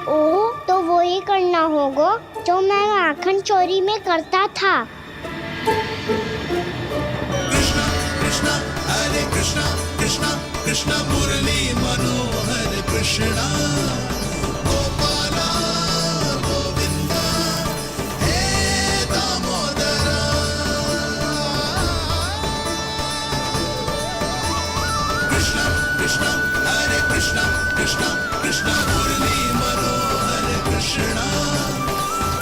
ओह, तो वो ही करना होगा जो मैं माखन चोरी में करता था। कृष्णा कृष्णा हरे कृष्णा कृष्णा कृष्णा मुरली मनोहर कृष्णा गोपाला गोविंदा हे दामोदरा। कृष्णा कृष्णा हरे कृष्णा कृष्णा कृष्णा मुरली मनोहर कृष्णा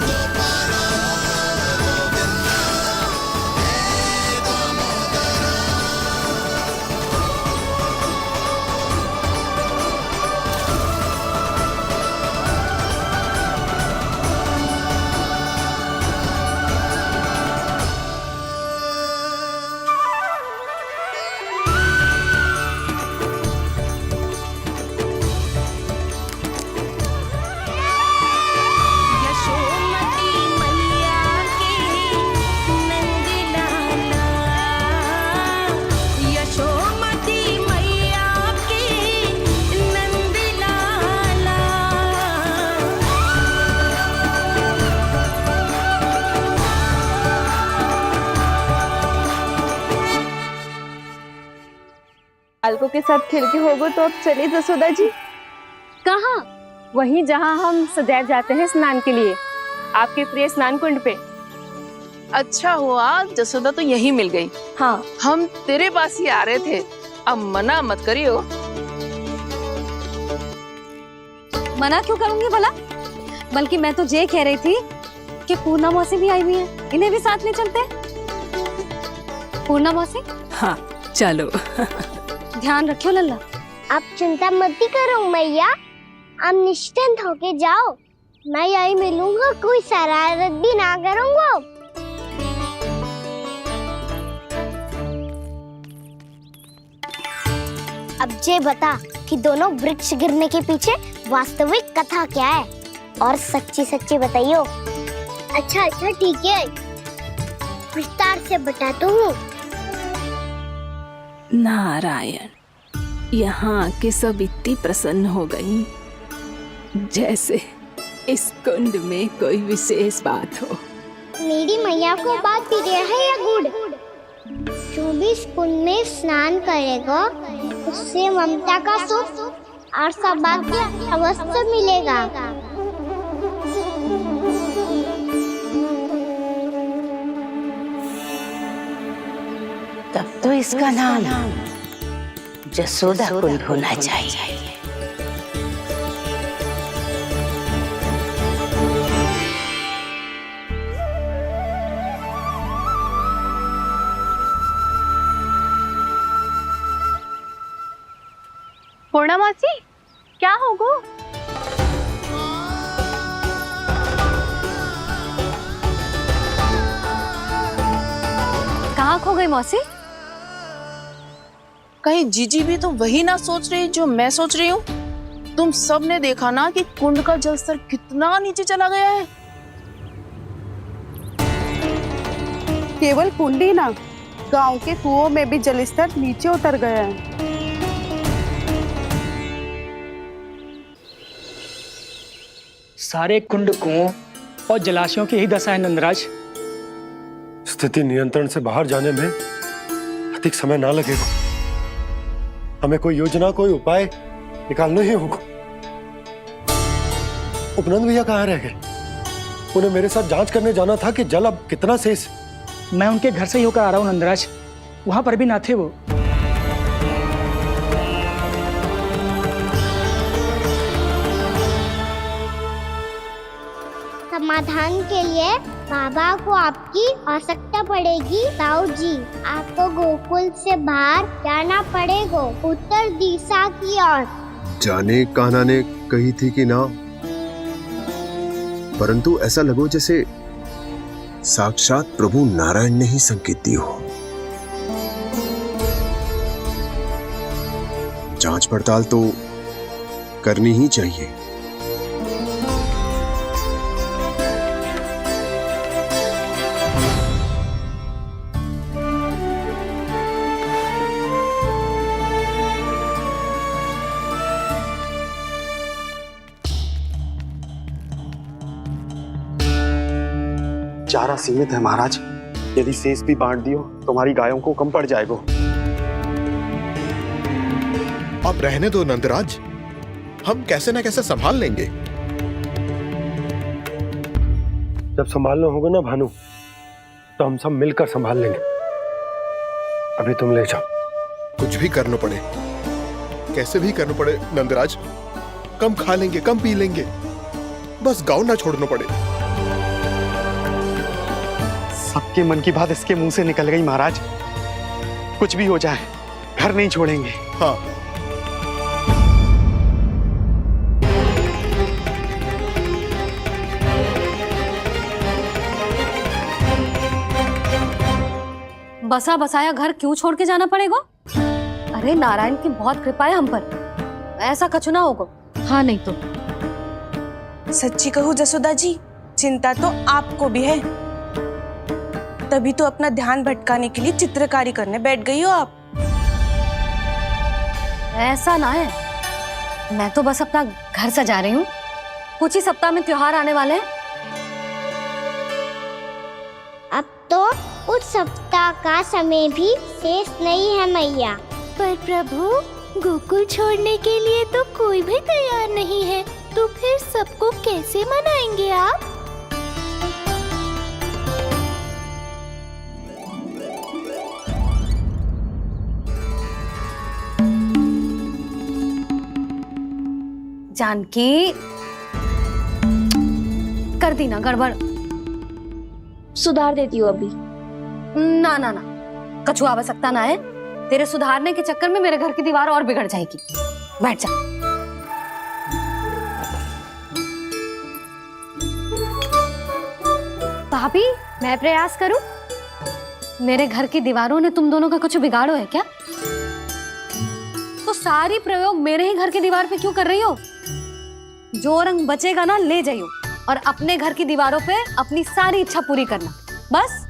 गोपाला गोविंदा हे दामोदरा। यशोमती मैया के नंद लाला, यशोमती मैया के नंद लाला। बालकों के साथ खेल के होगो तो अब चलिए जसोदा जी। कहाँ? वहीं जहाँ हम सदैव जाते हैं स्नान के लिए, आपके प्रिय स्नान कुंड पे। अच्छा हुआ जसोदा तो यही मिल गई। हाँ, हम तेरे पास ही आ रहे थे, अब मना मत करियो। मना क्यों करूंगी भला? बल्कि मैं तो ये कह रही थी कि पूर्णा मौसी भी आई हुई है, इन्हें भी साथ में चलते हैं। पूर्णा मौसी, हाँ चलो। ध्यान रखियो लल्ला। आप चिंता मत करो मैया, आप निश्चिंत होके जाओ, मैं यही मिलूंगा, कोई शरारत भी ना करूंगा। अब ये बता कि दोनों वृक्ष गिरने के पीछे वास्तविक कथा क्या है, और सच्ची सच्ची बताइयो। अच्छा अच्छा ठीक है, विस्तार से बताता हूँ। नारायण, यहाँ के सब इतनी प्रसन्न हो गई जैसे इस कुंड में कोई विशेष बात हो। मेरी मैया को बात प्रिय है या गुड़? जो भी इस कुंड में स्नान करेगा उससे ममता का सुख और सौभाग्य अवश्य मिलेगा। तब तो इसका नाम जसोदा कुंड होना चाहिए। पूर्णा मौसी, क्या होगो? कहाँ खो गई मौसी? कहीं जीजी भी तो वही ना सोच रही जो मैं सोच रही हूँ। तुम सब ने देखा ना कि कुंड का जलस्तर कितना नीचे चला गया है। केवल कुंड ही ना, गांव के कुओं में भी जलस्तर नीचे उतर गया है। सारे कुंड, कुओं और जलाशयों की ही दशा है नंदराज। स्थिति नियंत्रण से बाहर जाने में अधिक समय ना लगेगा। हमें कोई योजना, कोई उपाय निकालना ही होगा। उपनंद भैया कहाँ रह गए? उन्हें मेरे साथ जांच करने जाना था कि जल अब कितना शेष। मैं उनके घर से ही होकर आ रहा हूँ नंदराज, वहां पर भी ना थे वो। समाधान के लिए बाबा को आपकी आवश्यकता पड़ेगी। ताऊ जी, आपको गोकुल से बाहर जाना पड़ेगा, उत्तर दिशा की ओर। जाने कान्हा ने कही थी कि ना, परंतु ऐसा लगो जैसे साक्षात प्रभु नारायण ने ही संकेत दी हो। जांच पड़ताल तो करनी ही चाहिए। चारा सीमित है महाराज। यदि शेष भी बांट दियो तो हमारी गायों को कम पड़ जाएगा। अब रहने दो नंदराज, हम कैसे न कैसे संभाल लेंगे। जब संभालना होगा ना भानु, तो हम सब मिलकर संभाल लेंगे। अभी तुम ले जाओ। कुछ भी करना पड़े, कैसे भी करना पड़े नंदराज, कम खा लेंगे, कम पी लेंगे, बस गांव ना छोड़ना पड़े। सबके मन की बात इसके मुंह से निकल गई महाराज। कुछ भी हो जाए घर नहीं छोड़ेंगे। हाँ, बसा बसाया घर क्यों छोड़ के जाना पड़ेगा? अरे नारायण की बहुत कृपा है हम पर, ऐसा कछु ना होगा। हाँ नहीं तो सच्ची कहूँ जसोदा जी, चिंता तो आपको भी है, तभी तो अपना ध्यान भटकाने के लिए चित्रकारी करने बैठ गई हो आप। ऐसा ना है, मैं तो बस अपना घर सजा रही हूँ। कुछ ही सप्ताह में त्योहार आने वाले हैं। अब तो उस सप्ताह का समय भी शेष नहीं है मैया। पर प्रभु, गोकुल छोड़ने के लिए तो कोई भी तैयार नहीं है, तो फिर सबको कैसे मनाएंगे आप? जानकी, कर दी ना गड़बड़। सुधार देती हूँ अभी। ना ना ना, कछु आवश्यकता ना है। तेरे सुधारने के चक्कर में मेरे घर की दीवार और बिगड़ जाएगी। बैठ जा। भाभी, मैं प्रयास करूं? मेरे घर की दीवारों ने तुम दोनों का कुछ बिगाड़ो है क्या? तो सारी प्रयोग मेरे ही घर की दीवार पे क्यों कर रही हो? जो रंग बचेगा ना ले जाइयो, और अपने घर की दीवारों पे अपनी सारी इच्छा पूरी करना, बस।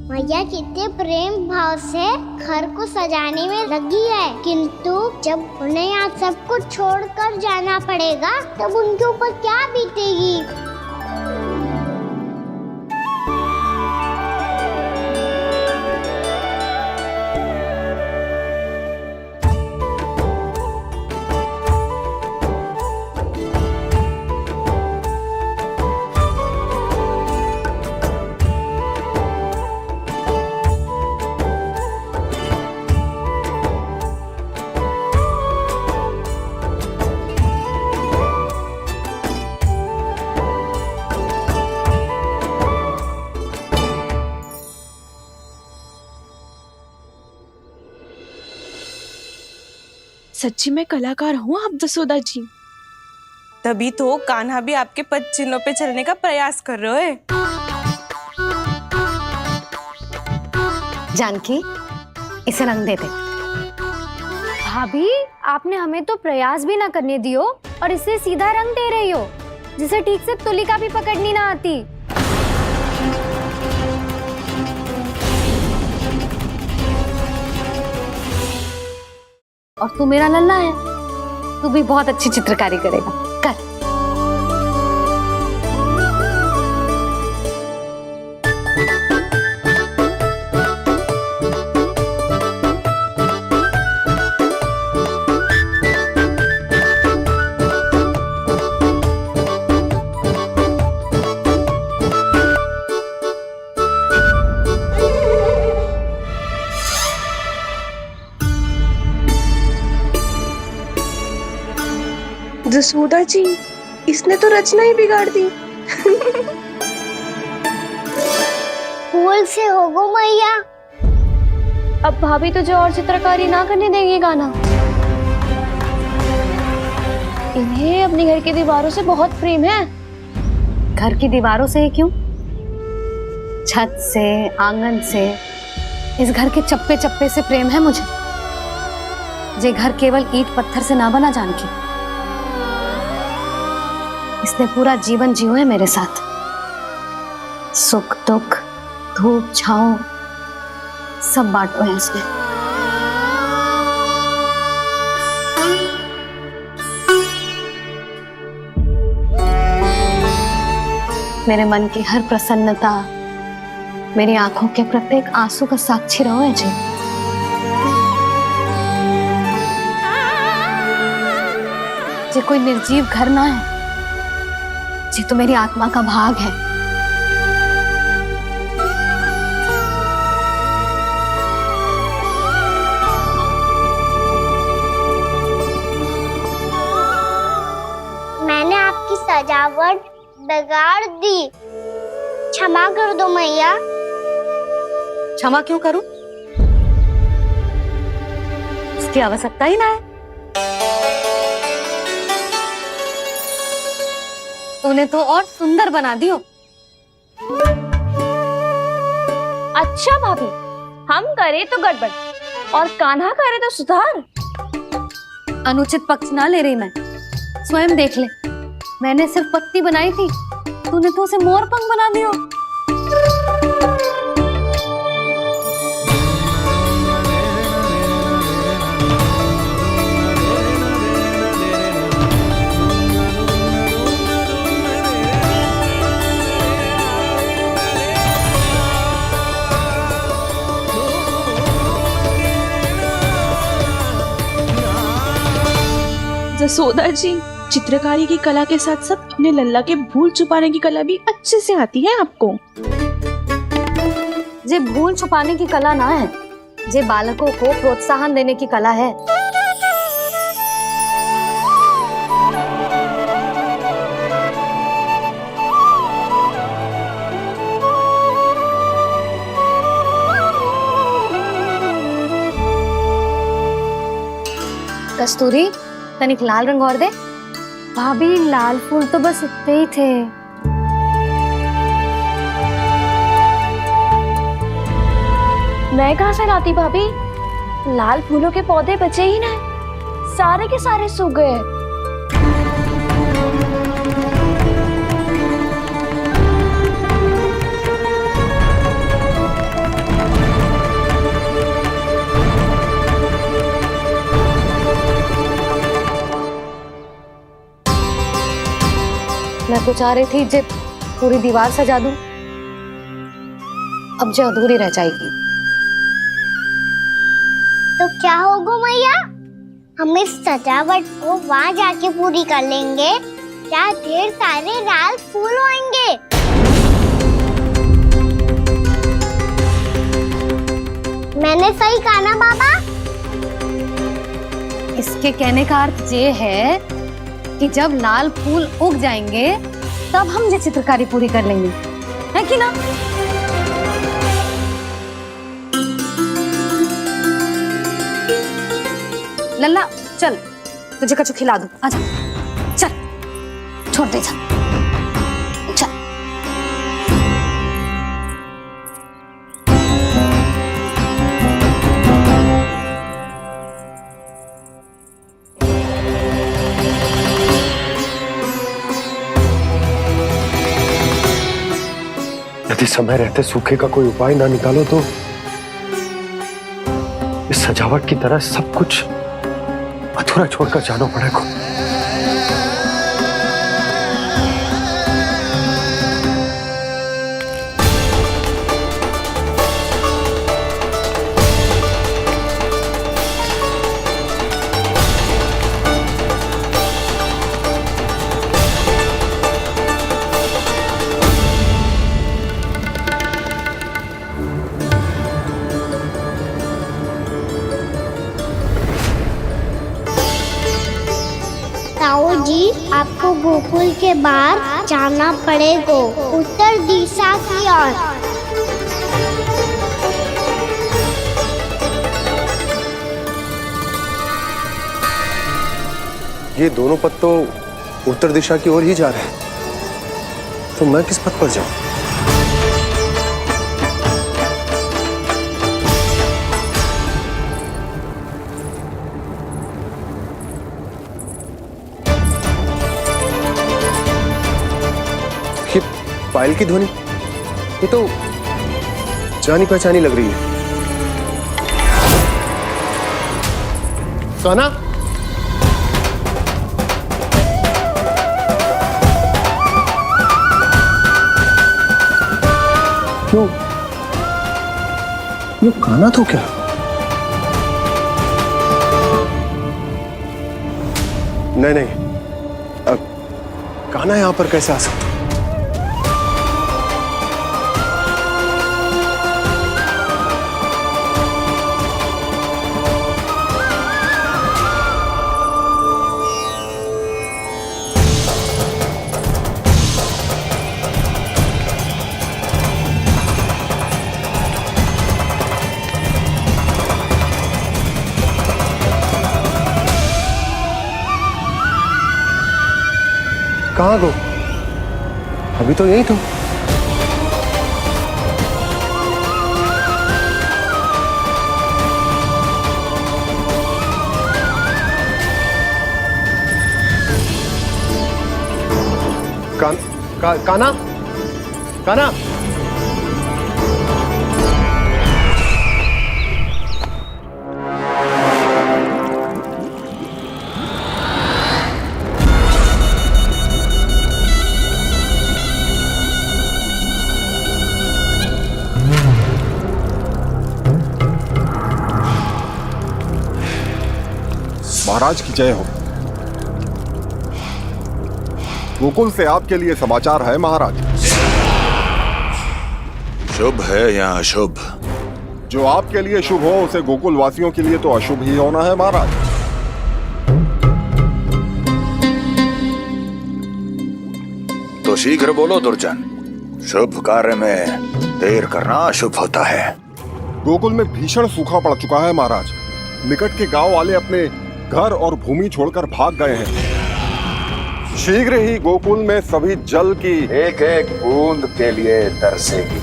मैया कितने प्रेम भाव से घर को सजाने में लगी है, किंतु जब उन्हें यहाँ सब कुछ छोड़कर जाना पड़ेगा तब उनके ऊपर क्या बीतेगी? सच्ची में कलाकार हूँ आप जसोदा जी। तभी तो कान्हा भी आपके पद चिन्हों पे चलने का प्रयास कर रहे है। जानकी, इसे रंग दे दे। भाभी, आपने हमें तो प्रयास भी ना करने दियो और इसे सीधा रंग दे रही हो, जिसे ठीक से तुलिका भी पकड़नी ना आती। और तू मेरा लल्ला है, तू भी बहुत अच्छी चित्रकारी करेगा। कर। जसोदा जी, इसने तो रचना ही बिगाड़ दी। फूल से होगो मैया। अब भाभी तुझे और चित्रकारी ना करने देंगी गाना। इन्हें अपने घर की दीवारों से बहुत प्रेम है। घर की दीवारों से ही क्यों, छत से, आंगन से, इस घर के चप्पे चप्पे से प्रेम है मुझे। ये घर केवल ईंट पत्थर से ना बना जानकी, इसने पूरा जीवन जियो है मेरे साथ। सुख दुख, धूप छांव सब बांटो है इसने। मेरे मन की हर प्रसन्नता, मेरी आंखों के प्रत्येक आंसू का साक्षी रहो है जी। जे कोई निर्जीव घर ना है, जी तो मेरी आत्मा का भाग है। मैंने आपकी सजावट बिगाड़ दी, क्षमा कर दो मैया। क्षमा क्यों करूं? इसकी आवश्यकता ही ना है। तूने तो और सुंदर बना दियो। अच्छा भाभी, हम करे तो गड़बड़ और कान्हा करे तो सुधार। अनुचित पक्ष ना ले रही मैं, स्वयं देख ले। मैंने सिर्फ पत्ती बनाई थी, तूने तो उसे मोर पंख बना दियो। जसोदा जी, चित्रकारी की कला के साथ साथ अपने लल्ला के भूल छुपाने की कला भी अच्छे से आती है आपको। जे भूल छुपाने की कला ना है, जे बालकों को प्रोत्साहन देने की कला है। कस्तूरी, तनिक लाल रंग और दे। भाभी लाल फूल तो बस इतने ही थे। मैं कहाँ से लाती भाभी? लाल फूलों के पौधे बचे ही ना, सारे के सारे सूख गए। मैं तो चाह रही थी जे पूरी दीवार सजा दूं, अब जो अधूरी रह जाएगी। तो क्या होगा मैया, हम इस सजावट को वहाँ जाके पूरी कर लेंगे, जहाँ ढेर सारे लाल फूल होंगे। मैंने सही कहा ना बाबा? इसके कहने का अर्थ ये है कि जब लाल फूल उग जाएंगे तब हम ये चित्रकारी पूरी कर लेंगे, है कि ना? लल्ला चल, तुझे कछु खिला दूं, आजा, चल, छोड़ दे, चल। यदि समय रहते सूखे का कोई उपाय ना निकालो तो इस सजावट की तरह सब कुछ अधूरा छोड़कर जाना पड़ेगा। ताऊ जी, आपको गोकुल के बाहर जाना पड़ेगा, उत्तर दिशा की ओर। ये दोनों पथ तो उत्तर दिशा की ओर ही जा रहे हैं, तो मैं किस पथ पर जाऊं? ये पायल की ध्वनि, ये तो जानी पहचानी लग रही है। कान्हा, क्यों? ये कान्हा तो क्या? नहीं नहीं, कान्हा यहां पर कैसे आ सकता? कहाँ गो? अभी तो यही तो। कान्हा? कान्हा? महाराज की जय हो। गोकुल से आपके लिए समाचार है महाराज। शुभ है या अशुभ? जो आपके लिए शुभ हो उसे गोकुल वासियों के लिए तो अशुभ ही होना है महाराज। तो शीघ्र बोलो दुर्जन, शुभ कार्य में देर करना अशुभ होता है। गोकुल में भीषण सूखा पड़ चुका है महाराज। निकट के गांव वाले अपने घर और भूमि छोड़कर भाग गए हैं। शीघ्र ही गोकुल में सभी जल की एक एक बूंद के लिए तरसेगी।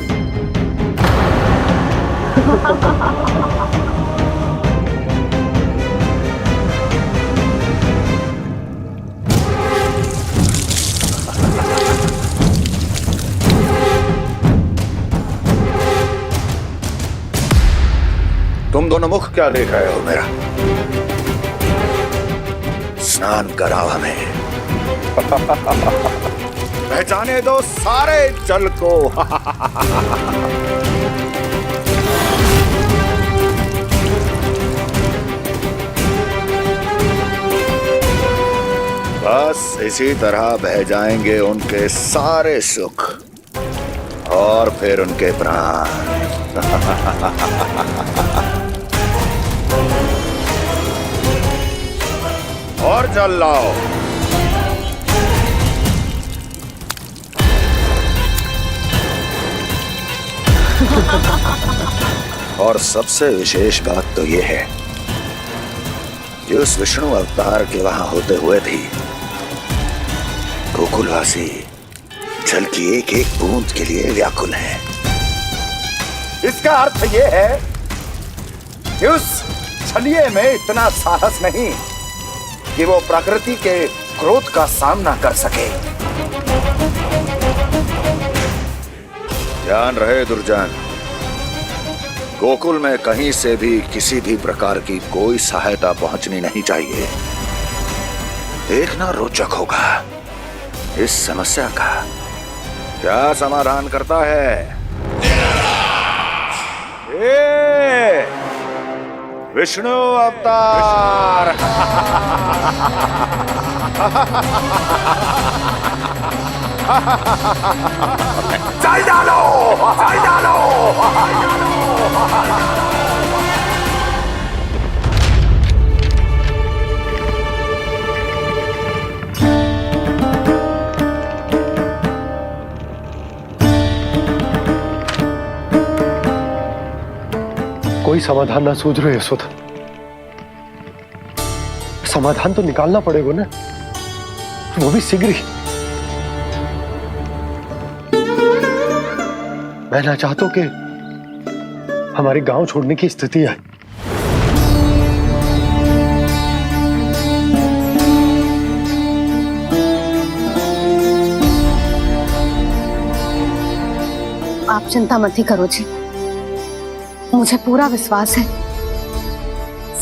तुम दोनों मुख क्या देख रहे हो मेरा? स्नान कराओ हमें। पहचाने दो सारे जल को। बस इसी तरह बह जाएंगे उनके सारे सुख और फिर उनके प्राण। और जल लाओ। और सबसे विशेष बात तो यह है कि उस विष्णु अवतार के वहां होते हुए भी गोकुलवासी जल की एक एक बूंद के लिए व्याकुल हैं। इसका अर्थ यह है कि उस छलिए में इतना साहस नहीं कि वो प्रकृति के क्रोध का सामना कर सके। ध्यान रहे दुर्जन, गोकुल में कहीं से भी किसी भी प्रकार की कोई सहायता पहुंचनी नहीं चाहिए। देखना रोचक होगा इस समस्या का क्या समाधान करता है। विष्णु अवतार। चल डालो, चल डालो। कोई समाधान ना सूझ रहे यशोदा। समाधान तो निकालना पड़ेगा ना, वो भी शीघ्र ही। मैं ना चाहता हूं कि हमारे गांव छोड़ने की स्थिति आए। आप चिंता मत ही करो जी, मुझे पूरा विश्वास है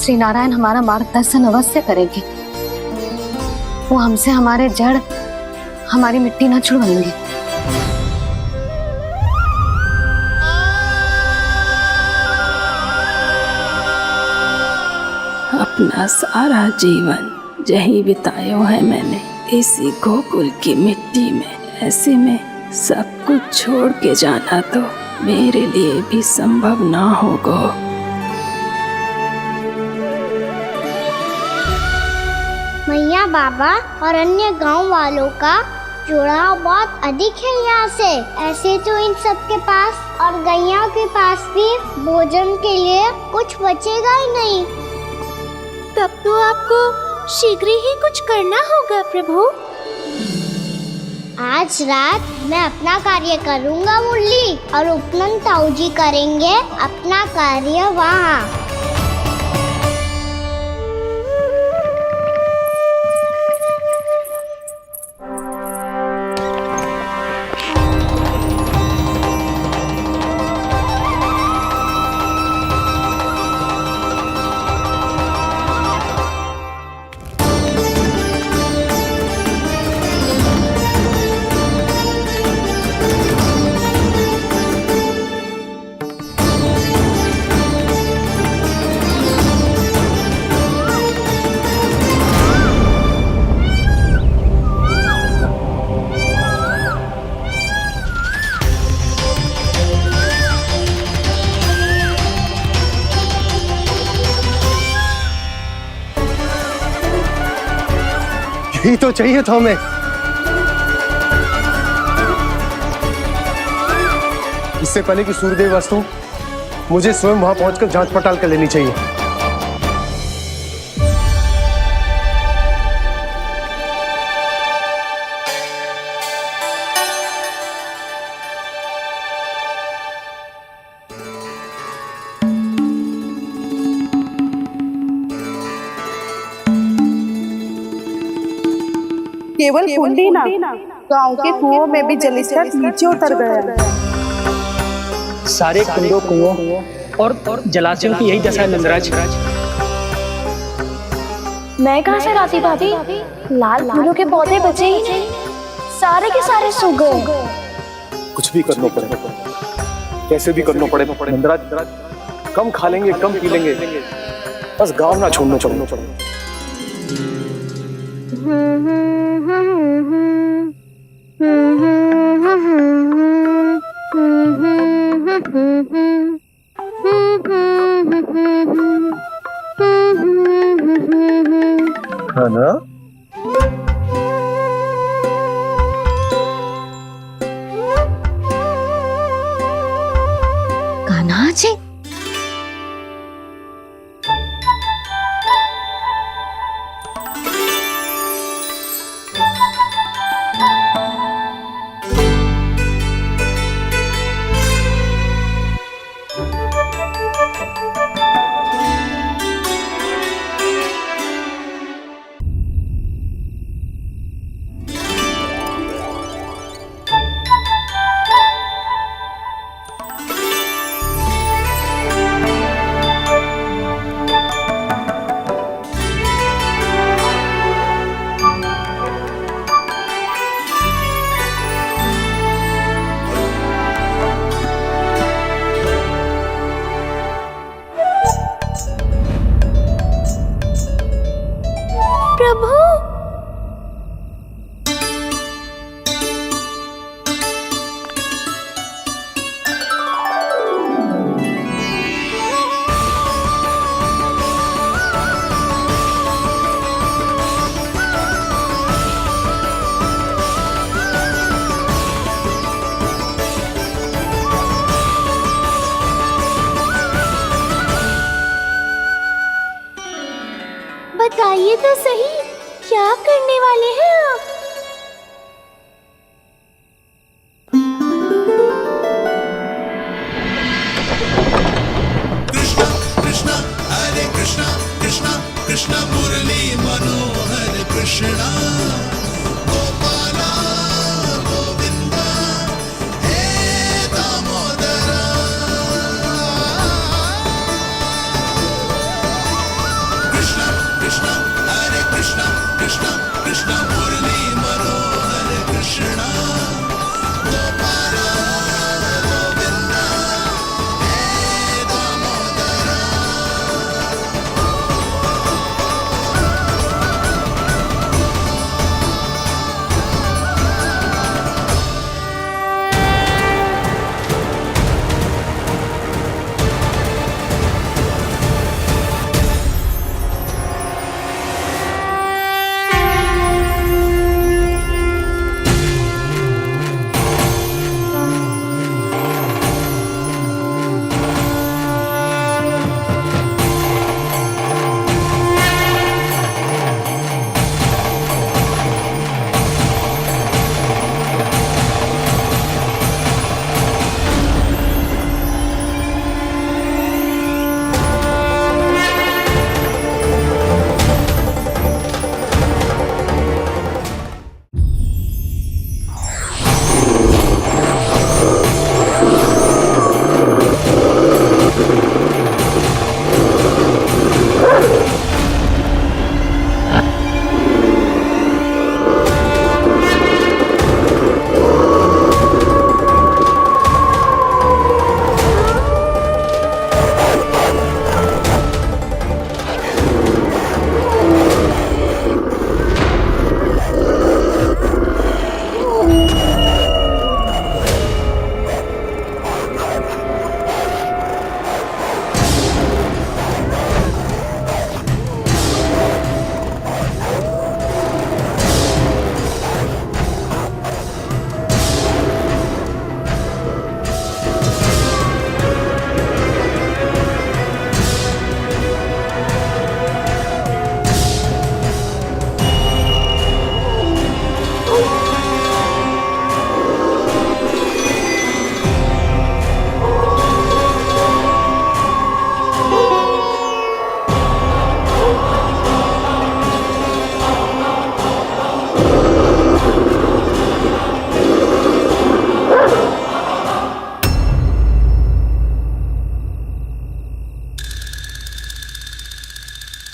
श्री नारायण हमारा मार्गदर्शन अवश्य करेंगे। वो हमसे हमारे जड़, हमारी मिट्टी न छुड़वाएंगे। अपना सारा जीवन यही बिताया है मैंने, इसी गोकुल की मिट्टी में। ऐसे में सब कुछ छोड़ के जाना तो मेरे लिए भी संभव ना होगा। मैया बाबा और अन्य गांव वालों का जुड़ाव बहुत अधिक है यहाँ से। ऐसे तो इन सब के पास और गैया के पास भी भोजन के लिए कुछ बचेगा ही नहीं। तब तो आपको शीघ्र ही कुछ करना होगा प्रभु। आज रात मैं अपना कार्य करूँगा मुरली, और उपनंद ताऊ जी करेंगे अपना कार्य वहाँ। यही तो चाहिए था हमें। इससे पहले कि सूर्यदेव वस्तु, मुझे स्वयं वहां पहुंचकर जांच पड़ताल कर लेनी चाहिए। केवल कुंडी ना, गांव के कुओं में भी जलस्तर नीचे उतर गया है। सारे कुंडों, कुओं और जलाशयों की यही दशा है नंदराज। मैं कहाँ से लाती भाभी? लाल फूलों के पौधे बचे ही नहीं, सारे के सारे सूख गए। कुछ भी करना पड़ेगा, कैसे भी करना पड़ेगा नंदराज। कम खा लेंगे, कम पी लेंगे, बस गांव ना छोड़ना चाहिए। है ना? कान्हा जी, प्रभु, बताइए तो सही, क्या करने वाले हैं आप? कृष्णा कृष्णा हरे कृष्णा कृष्णा कृष्णा मुरली मनोहर कृष्णा गोपाला गोविंदा हे दामोदरा। कृष्णा कृष्णा हरे कृष्णा कृष्णा कृष्णा मुरली मनोहर कृष्णा गोपाला गोविंदा हे दामोदरा।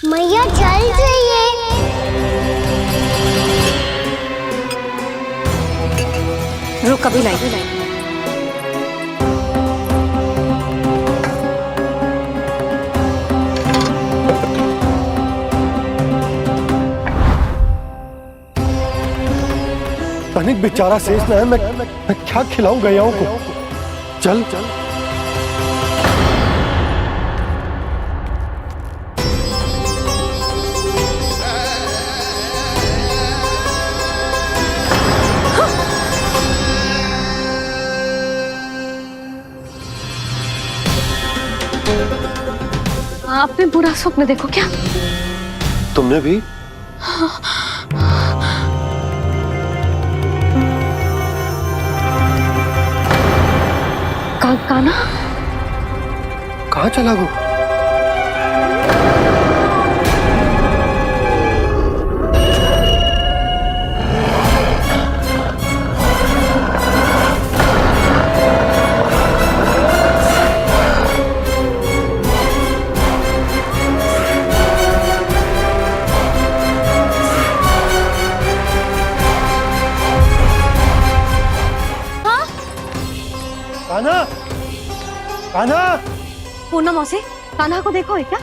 मैया चल जाइए। रुक अभी लाई। तनिक बेचारा शेष न है, मैं क्या खिलाऊं गयाओं को। चल चल आपने बुरा स्वप्न देखो क्या? तुमने भी? काना कहाँ चला गो? कान्हा, कान्हा, पूनम मौसी, कान्हा को देखो है क्या?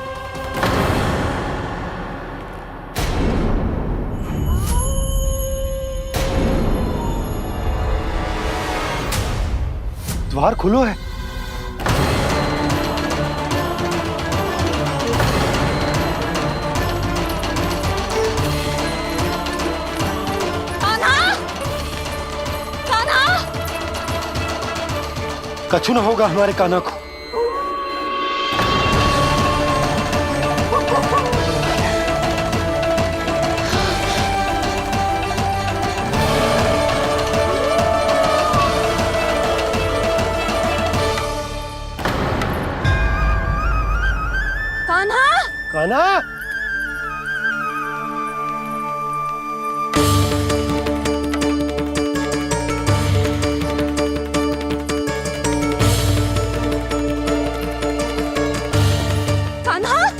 द्वार खुलो है। कछु न होगा हमारे कान्हा को। कान्हा, कान्हा,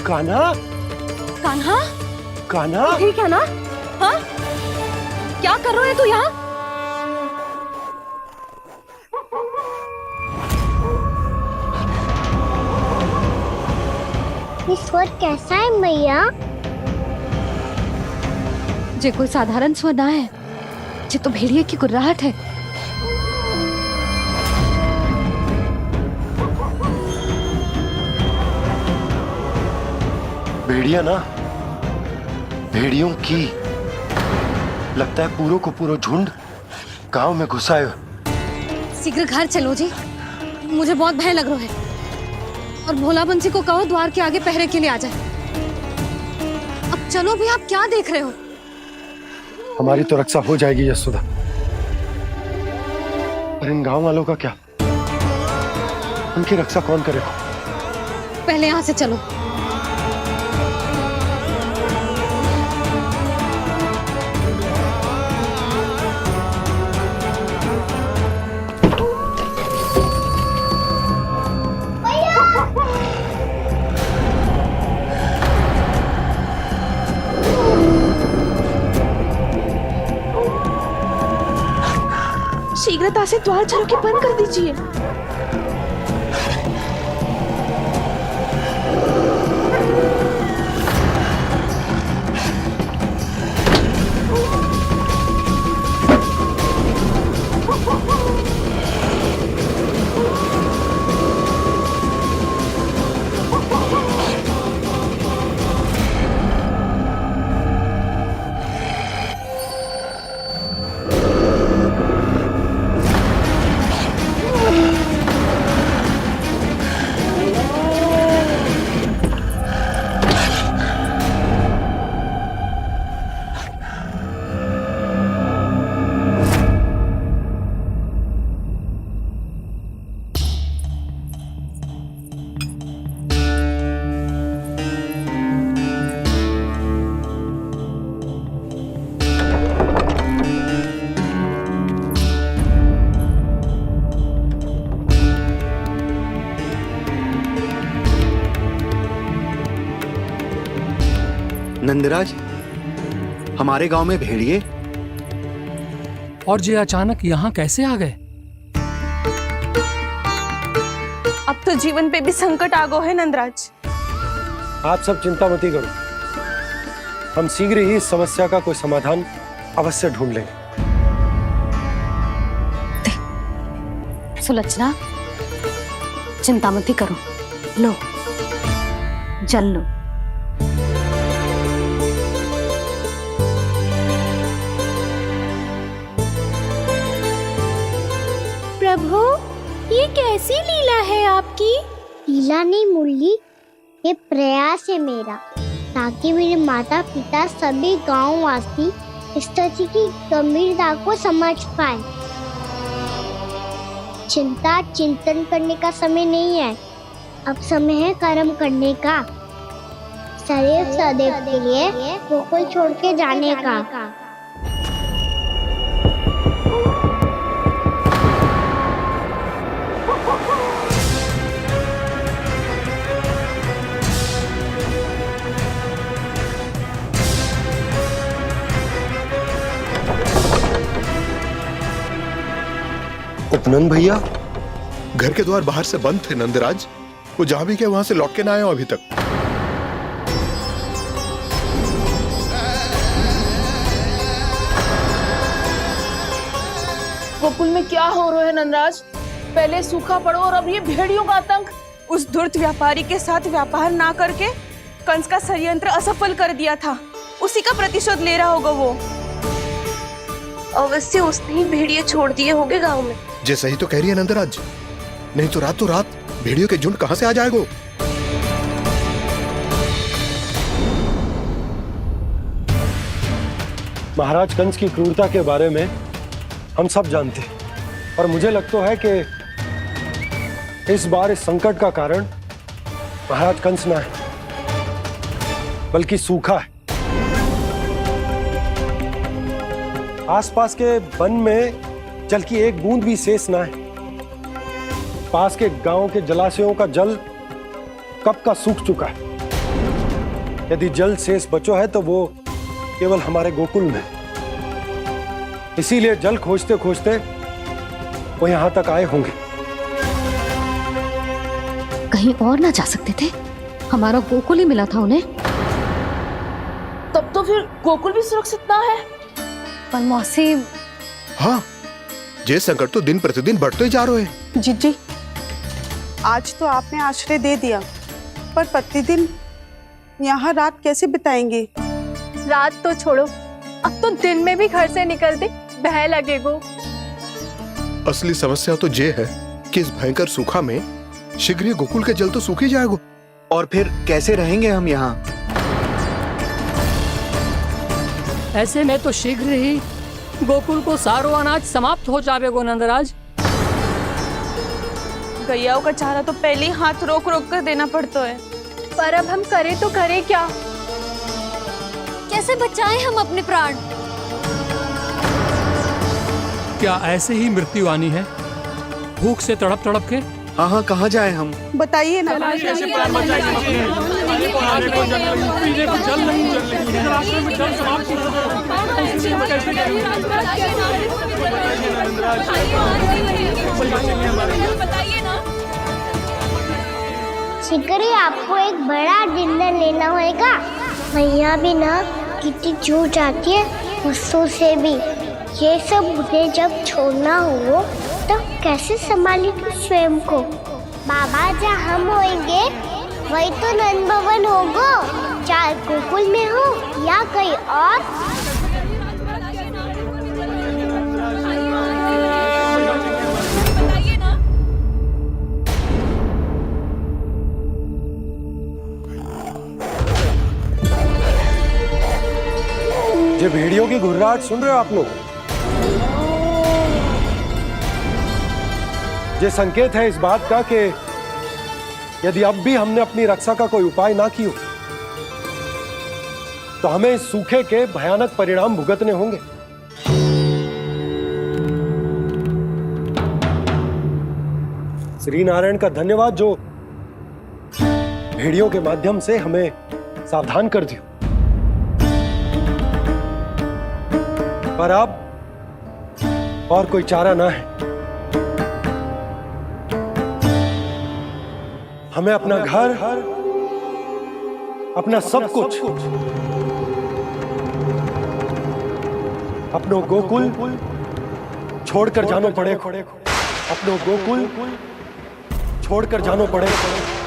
कान्हा, कान्हा, कान्हा, ठीक है ना? हाँ? क्या कर रहे हो तू यहाँ? ये स्वर कैसा है मैया? जे कोई साधारण स्वर ना है, जे तो भेड़िए की गुर्राहट है। भेड़िया ना, भेड़ियों की। लगता है पूरो को पूरो झुंड गांव में घुसा है। शीघ्र घर चलो जी, मुझे बहुत भय लग रहा है। और भोला बंसी को कहो द्वार के आगे पहरे के लिए आ जाए। अब चलो भी, आप क्या देख रहे हो? हमारी तो रक्षा हो जाएगी यशोदा, पर इन गांव वालों का क्या? उनकी रक्षा कौन करेगा? पहले यहाँ से चलो। शीघ्रता से द्वार चारों के बंद कर दीजिए। नंदराज, हमारे गांव में भेड़िए और ये अचानक यहाँ कैसे आ गए? अब तो जीवन पे भी संकट आ गो है नंदराज। आप सब चिंता मत करो, हम शीघ्र ही इस समस्या का कोई समाधान अवश्य ढूंढ लेंगे। सुलक्षणा, चिंता मत करो, लो जल लो। प्रभु, ये कैसी लीला है आपकी? लीला नहीं मुरली, ये प्रयास है मेरा, ताकि मेरे माता पिता सभी गांव वासी स्थिति की गंभीरता को समझ पाए। चिंता चिंतन करने का समय नहीं है, अब समय है कर्म करने का, सदैव सदैव के लिए गोकुल छोड़ के जाने का। उपनंद भैया, घर के द्वार बाहर से बंद थे नंदराज, वो जहां भी गए वहां से लौट के ना आए हो अभी तक। गोकुल में क्या हो रहा है नंदराज? पहले सूखा पड़ो और अब ये भेड़ियों का आतंक। उस धूर्त व्यापारी के साथ व्यापार ना करके कंस का षड्यंत्र असफल कर दिया था, उसी का प्रतिशोध ले रहा होगा वो। अवश्य उसने ही भेड़िए छोड़ दिए होंगे गांव में। जैसा ही तो कह रही है नंदराज, नहीं तो रात भेड़ियों के झुंड कहां से आ जाएगा? महाराज कंस की क्रूरता के बारे में हम सब जानते हैं, और मुझे लगता है कि इस बार इस संकट का कारण महाराज कंस ना है, बल्कि सूखा है। आसपास के वन में जल की एक बूंद भी शेष ना है। पास के गांव के जलाशयों का जल कब का सूख चुका है। यदि जल शेष बचो है तो वो केवल हमारे गोकुल में। इसीलिए जल खोजते खोजते वो यहां तक आए होंगे। कहीं और ना जा सकते थे? हमारा गोकुल ही मिला था उन्हें। तब तो फिर गोकुल भी सुरक्षित ना है। पर मौसी, हाँ, ये संकट तो दिन प्रतिदिन बढ़ते ही जा रहे हैं। जीजी, आज तो आपने आश्रय दे दिया, पर प्रतिदिन यहाँ रात कैसे बिताएंगे? रात तो छोड़ो, अब तो दिन में भी घर से निकलते भय लगेगो। असली समस्या तो ये है कि इस भयंकर सूखा में शीघ्र ही गोकुल के जल तो सूख ही जाएगा। और फिर कैसे रहेंगे हम यहाँ? ऐसे में तो शीघ्र ही गोकुल को सारो अनाज समाप्त हो जाएगा नंदराज। गैयाओं का चारा तो पहले ही हाथ रोक रोक कर देना पड़ता है। पर अब हम करें तो करें क्या? कैसे बचाएं हम अपने प्राण? क्या ऐसे ही मृत्यु आनी है, भूख से तड़प तड़प के? हाँ, कहाँ जाए हम? बताइए ना। शीघ्र ही आपको एक बड़ा डिनर लेना होगा। मैया भी ना कितनी जूझ जाती है गुस्सों से भी। ये सब उन्हें जब छोड़ना हो तो कैसे संभाली तू स्वयं को? बाबा जहाँ हम होंगे वही तो नंद भवन होगा, चाहे गोकुल में हो या कहीं और। ये भेड़ियों की घुर्राहट सुन रहे हो आप लोग? ये संकेत है इस बात का कि यदि अब भी हमने अपनी रक्षा का कोई उपाय ना किया तो हमें इस सूखे के भयानक परिणाम भुगतने होंगे। श्री नारायण का धन्यवाद जो भेड़ियों के माध्यम से हमें सावधान कर दिया। पर अब और कोई चारा ना है। हमें अपना घर, अपना सब कुछ, अपनों गोकुल छोड़कर जानो पड़ेगा। अपनों गोकुल छोड़कर जानो पड़ेगा।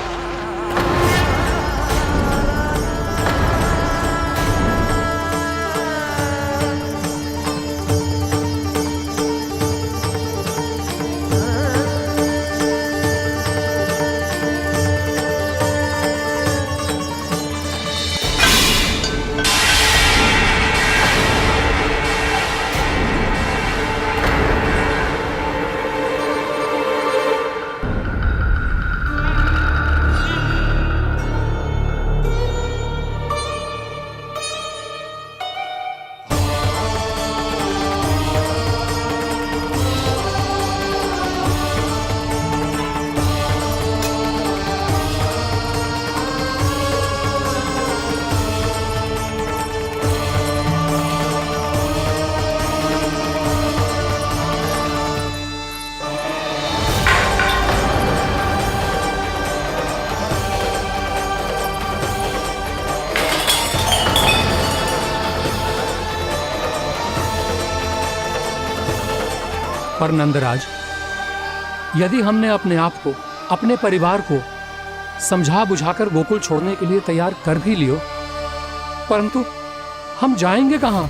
पर नंदराज, यदि हमने अपने आप को, अपने परिवार को समझा बुझाकर गोकुल छोड़ने के लिए तैयार कर भी लियो, परंतु हम जाएंगे कहां?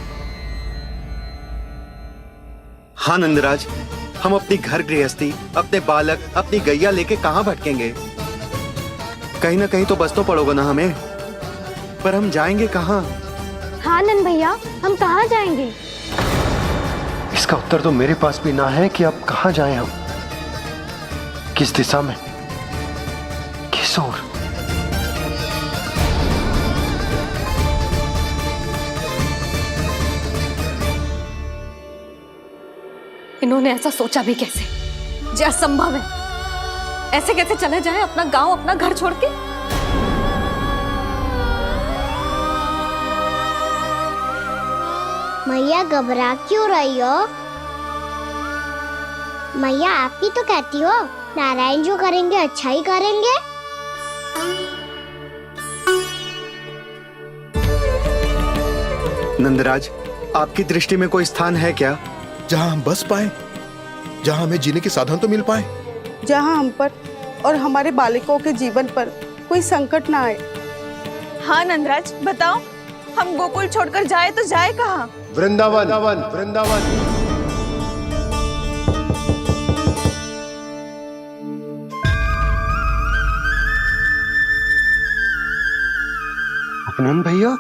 हाँ नंदराज, हम अपनी घर गृहस्थी, अपने बालक, अपनी गैया लेके कहां भटकेंगे? कहीं ना कहीं तो बस तो पड़ोगा ना हमें, पर हम जाएंगे कहां? हाँ नंद भैया, हम कहाँ जाएंगे? इसका उत्तर तो मेरे पास भी ना है कि अब कहां जाएं हम, किस दिशा में, किस ओर। इन्होंने ऐसा सोचा भी कैसे? जो असंभव है। ऐसे कैसे चले जाएं अपना गांव, अपना घर छोड़ के? मैया घबरा क्यों रही हो? मैया आप ही तो कहती हो नारायण जो करेंगे अच्छा ही करेंगे। नंदराज, आपकी दृष्टि में कोई स्थान है क्या जहां हम बस पाए, जहां हमें जीने के साधन तो मिल पाए, जहाँ हम पर और हमारे बालकों के जीवन पर कोई संकट ना आए? हाँ नंदराज, बताओ, हम गोकुल छोड़कर जाए तो जाए कहाँ? वृंदावन, वृंदावन। उपनंद भैया,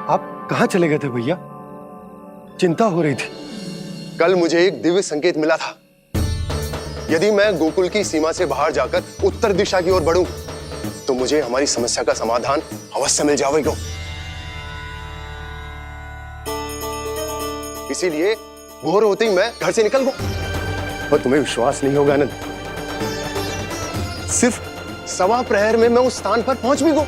आप कहां चले गए थे भैया? चिंता हो रही थी। कल मुझे एक दिव्य संकेत मिला था। यदि मैं गोकुल की सीमा से बाहर जाकर उत्तर दिशा की ओर बढ़ूं, तो मुझे हमारी समस्या का समाधान अवश्य मिल जाएगा। इसीलिए भोर होते ही मैं घर से निकल गया। और तुम्हें विश्वास नहीं होगा आनंद, सिर्फ 1.25 प्रहर में मैं उस स्थान पर पहुंच भी गया।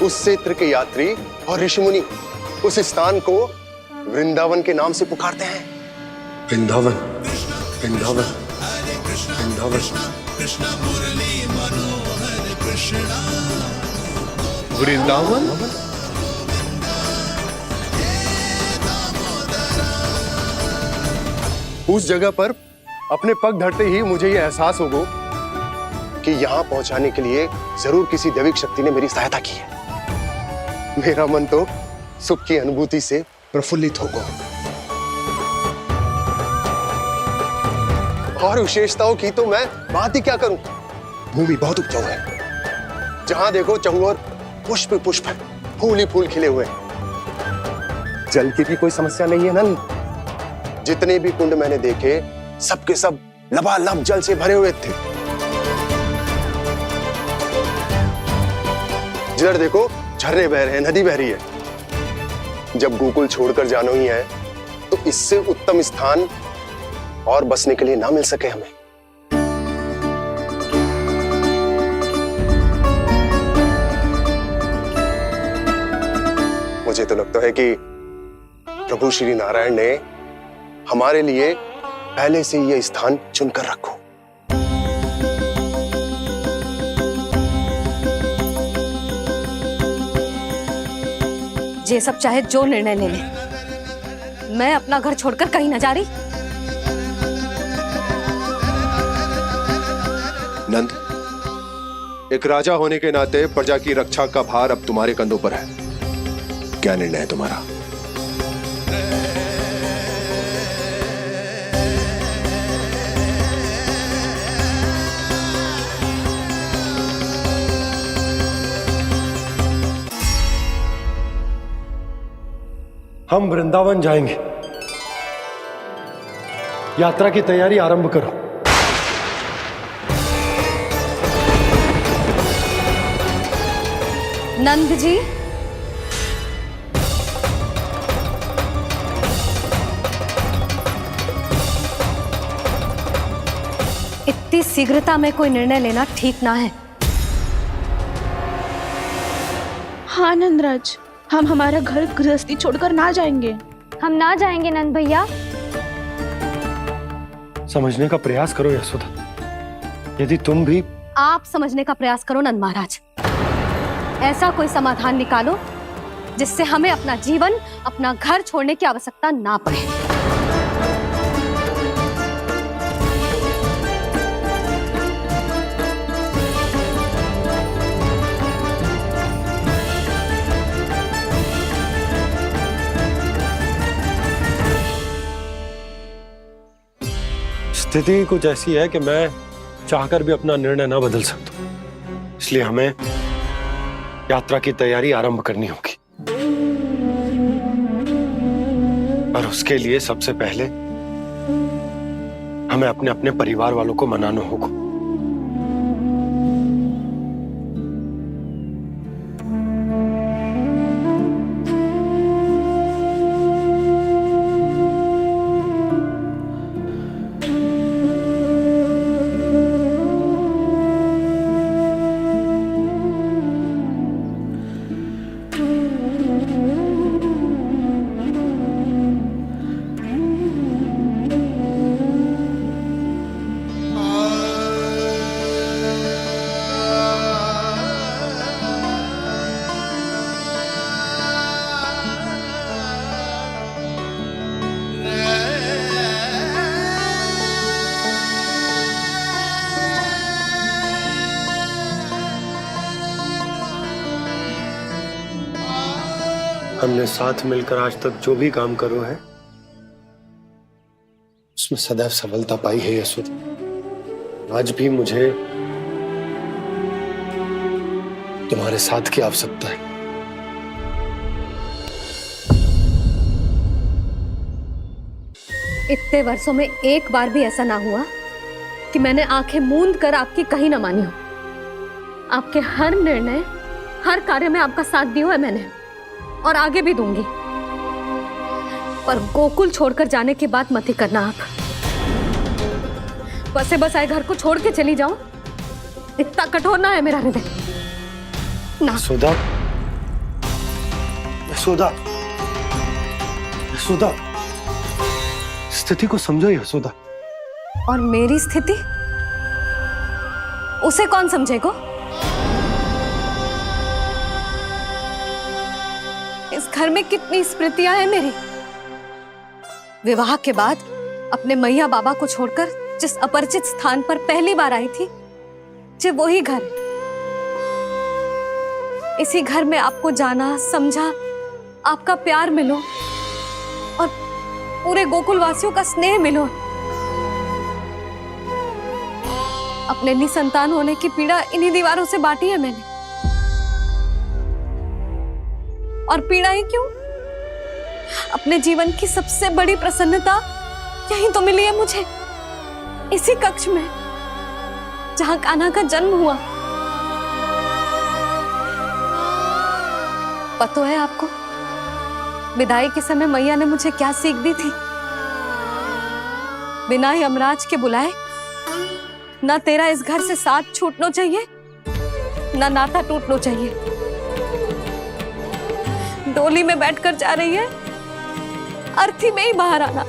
उस क्षेत्र के यात्री और ऋषि मुनि उस स्थान को वृंदावन के नाम से पुकारते हैं। वृंदावन, वृंदावन, वृंदावन। वृंदावन। उस जगह पर अपने पग धरते ही मुझे यह एहसास होगा कि यहां पहुंचाने के लिए जरूर किसी दैविक शक्ति ने मेरी सहायता की है। मेरा मन तो सुख की अनुभूति से प्रफुल्लित होगा। और विशेषताओं की तो मैं बात ही क्या करूं। भूमि बहुत उपजाऊ है, जहां देखो चहुओर पुष्प पुष्प है, फूल ही फूल खिले हुए हैं। जल की भी कोई समस्या नहीं है नंद। जितने भी कुंड मैंने देखे, सबके सब लबालब जल से भरे हुए थे। जिधर देखो झरने बह रहे हैं, नदी बह रही है। जब गोकुल छोड़कर जाना ही है तो इससे उत्तम स्थान और बसने के लिए ना मिल सके हमें। मुझे तो लगता है कि प्रभु श्री नारायण ने हमारे लिए पहले से यह स्थान चुनकर रखो। ये सब चाहे जो निर्णय ले ले, मैं अपना घर छोड़कर कहीं न जा रही। नंद, एक राजा होने के नाते प्रजा की रक्षा का भार अब तुम्हारे कंधों पर है। क्या निर्णय है तुम्हारा? हम वृंदावन जाएंगे। यात्रा की तैयारी आरंभ करो। नंद जी, इतनी शीघ्रता में कोई निर्णय लेना ठीक ना है। हाँ नंदराज, हम हमारा घर गृहस्थी छोड़कर ना जाएंगे। हम ना जाएंगे नंद भैया। समझने का प्रयास करो यशोदा। यदि तुम भी आप समझने का प्रयास करो नंद महाराज। ऐसा कोई समाधान निकालो जिससे हमें अपना जीवन, अपना घर छोड़ने की आवश्यकता ना पड़े। स्थिति कुछ ऐसी है कि मैं चाहकर भी अपना निर्णय न बदल सकता, इसलिए हमें यात्रा की तैयारी आरंभ करनी होगी। और उसके लिए सबसे पहले हमें अपने अपने परिवार वालों को मनाना होगा। हमने साथ मिलकर आज तक जो भी काम करो है उसमें सदैव सफलता पाई है यशोदा। आज भी मुझे तुम्हारे साथ की आवश्यकता है। इतने वर्षों में एक बार भी ऐसा ना हुआ कि मैंने आंखें मूंद कर आपकी कहीं ना मानी हो। आपके हर निर्णय, हर कार्य में आपका साथ दिया है मैंने, और आगे भी दूंगी। पर गोकुल छोड़कर जाने की बात मत ही करना आप। बसे बसाए घर को छोड़ के चली जाओ, इतना कठोर ना है मेरा हृदय ना। यशोदा, यशोदा, यशोदा, स्थिति को समझो यशोदा। और मेरी स्थिति उसे कौन समझेगा? इस घर में कितनी स्मृतियां हैं मेरी। विवाह के बाद अपने मैया बाबा को छोड़कर जिस अपरिचित स्थान पर पहली बार आई थी, जो वही घर। इसी घर में आपको जाना, समझा, आपका प्यार मिलो और पूरे गोकुल वासियों का स्नेह मिलो। अपने निसंतान होने की पीड़ा इन्हीं दीवारों से बांटी है मैंने। और पीड़ा ही क्यों? अपने जीवन की सबसे बड़ी प्रसन्नता यहीं तो मिली है मुझे, इसी कक्ष में जहां कान्हा का जन्म हुआ। पता है आपको विदाई के समय मैया ने मुझे क्या सीख दी थी? बिना यमराज के बुलाए ना तेरा इस घर से साथ छूटना चाहिए, ना नाता टूटना चाहिए। डोली में बैठकर जा रही है, अर्थी में ही बाहर आना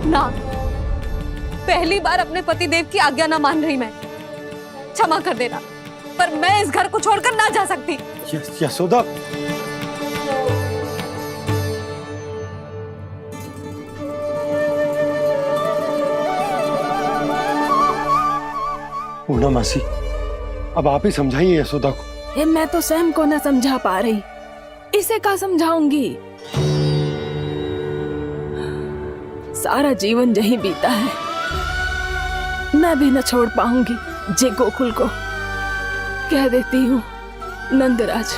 ना। पहली बार अपने पति देव की आज्ञा ना मान रही मैं, क्षमा कर देना, पर मैं इस घर को छोड़कर ना जा सकती। यशोदा, पूना मासी, अब आप ही समझाइए यशोदा को। ये मैं तो स्वयं को न समझा पा रही, इसे क्या समझाऊंगी? सारा जीवन यही बीता है, मैं भी न छोड़ पाऊंगी। जे गोकुल को कह देती हूँ नंदराज।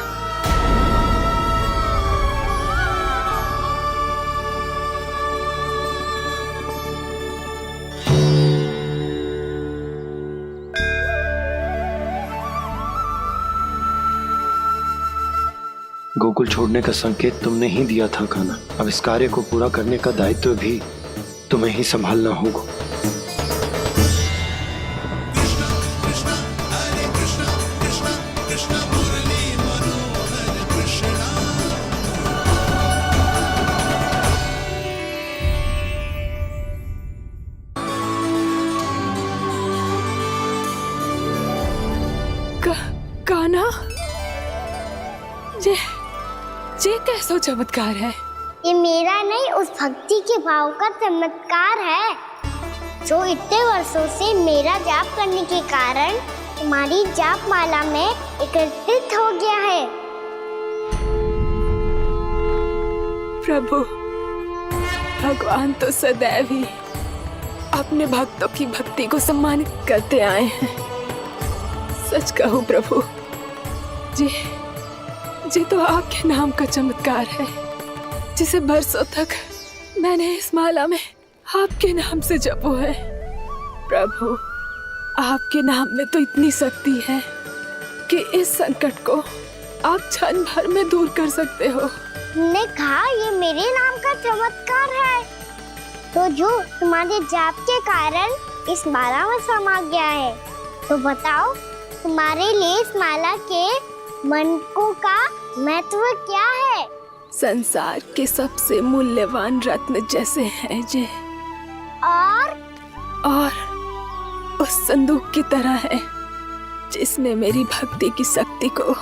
गोकुल छोड़ने का संकेत तुमने ही दिया था कान्हा। अब इस कार्य को पूरा करने का दायित्व भी तुम्हें ही संभालना होगा। कान्हा, ये कैसा चमत्कार है? ये मेरा नहीं, उस भक्ति के भाव का चमत्कार है जो इतने वर्षों से मेरा जाप करने के कारण तुम्हारी जाप माला में एकत्रित हो गया है। प्रभु, भगवान तो सदैव ही अपने भक्तों की भक्ति को सम्मानित करते आए हैं। सच कहूं प्रभु, जी तो आपके नाम का चमत्कार है, जिसे बरसों तक मैंने इस माला में आपके नाम से जपो है। प्रभु, आपके नाम में तो इतनी शक्ति है कि इस संकट को आप क्षण भर में दूर कर सकते हो। तुमने कहा ये मेरे नाम का चमत्कार है, तो जो तुम्हारे जाप के कारण इस माला में समा गया है, तो बताओ तुम्हारे लिए इस माला के मनकों का महत्व क्या है? संसार के सबसे मूल्यवान रत्न जैसे हैं जे, और उस संदूक की तरह है जिसमें मेरी भक्ति की शक्ति को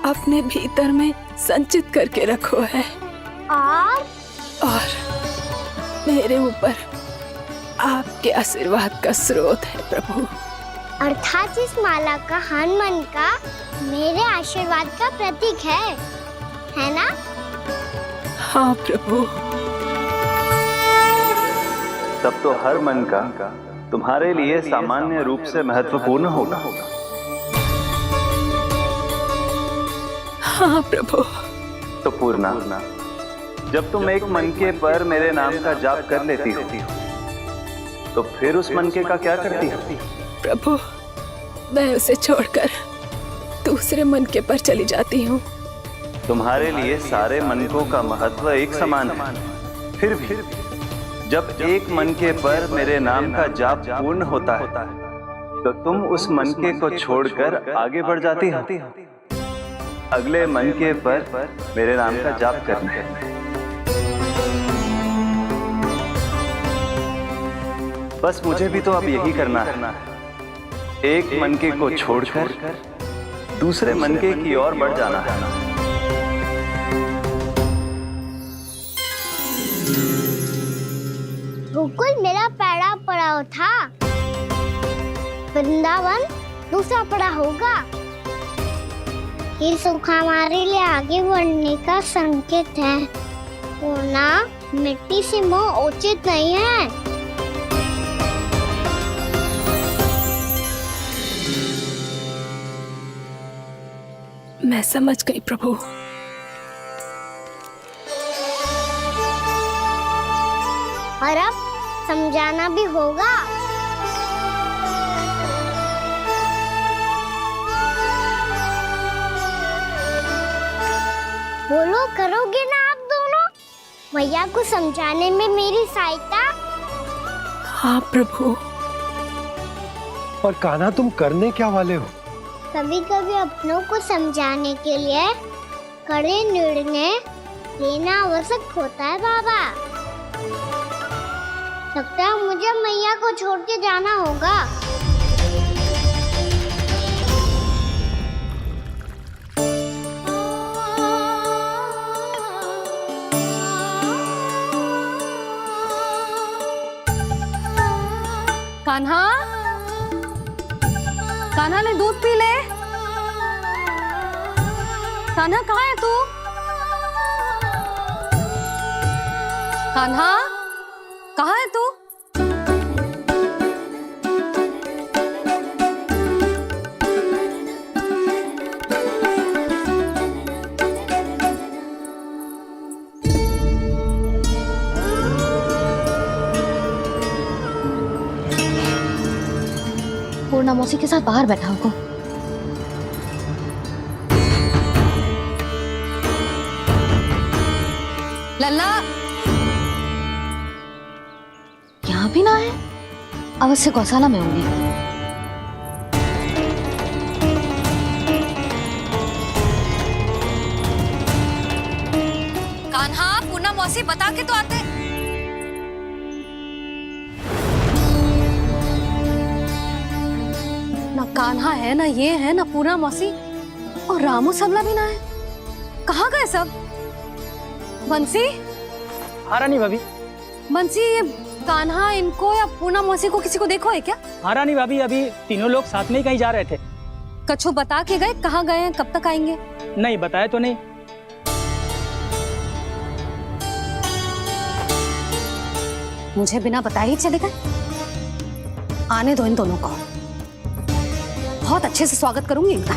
अपने भीतर में संचित करके रखो है। और मेरे ऊपर आपके आशीर्वाद का स्रोत है प्रभु। अर्थात इस माला का हनुमान का मेरे आशीर्वाद का प्रतीक है ना? हाँ प्रभु। तब तो हर मन का तुम्हारे लिए सामान्य रूप से महत्वपूर्ण होगा। हाँ प्रभु। तो पूर्णा, जब तुम एक मनके पर मेरे नाम का जाप कर लेती हो, तो फिर उस मनके का क्या करती हो? प्रभु, मैं उसे छोड़कर दूसरे मनके पर चली जाती हूँ। तुम्हारे लिए सारे मनकों का महत्व एक समान है, फिर भी जब एक मनके पर मेरे नाम का जाप पूर्ण होता है, तो तुम उस मनके को छोड़कर आगे बढ़ जाती हो अगले मनके पर मेरे नाम का जाप करने। बस मुझे भी तो अब यही करना है, एक मनके को छोड़कर दूसरे मनके की ओर बढ़ जाना है। गोकुल मेरा पहला पड़ाव था, वृंदावन दूसरा पड़ा होगा। ये सुख हमारे लिए आगे बढ़ने का संकेत है, वरना मिट्टी से मोह उचित नहीं है। मैं समझ गई प्रभु। और अब समझाना भी होगा। करोगे ना आप दोनों? मैया को समझाने में मेरी सहायता? हाँ प्रभु। और कान्हा तुम करने क्या वाले हो? कभी कभी अपनों को समझाने के लिए कड़े निर्णय लेना आवश्यक होता है बाबा। लगता है मुझे मैया को छोड़ के जाना होगा। कान्हा, कान्हा ने दूध पी ले। कान्हा कहाँ है तू? कान्हा कहाँ है तू? पूर्णा मौसी के साथ बाहर बैठा होगा। लल्ला यहाँ भी ना है, अवश्य गौशाला में होंगे। कान्हा, पूर्णा मौसी बता के तो आते। ना कान्हा है, ना ये है, ना पूर्णा मौसी, और रामू सबला भी ना है। कहाँ गए सब? बंसी? हाँ रानी भाभी। बंसी, ये कान्हा इनको या पूर्णा मौसी को किसी को देखो है क्या? हाँ रानी भाभी, अभी तीनों लोग साथ में ही कहीं जा रहे थे। कछु बता के गए कहाँ गए हैं, कब तक आएंगे? नहीं बताया तो नहीं। मुझे बिना बताए ही चले गए? आने दो इन दोनों को, बहुत अच्छे से स्वागत करूंगी इनका।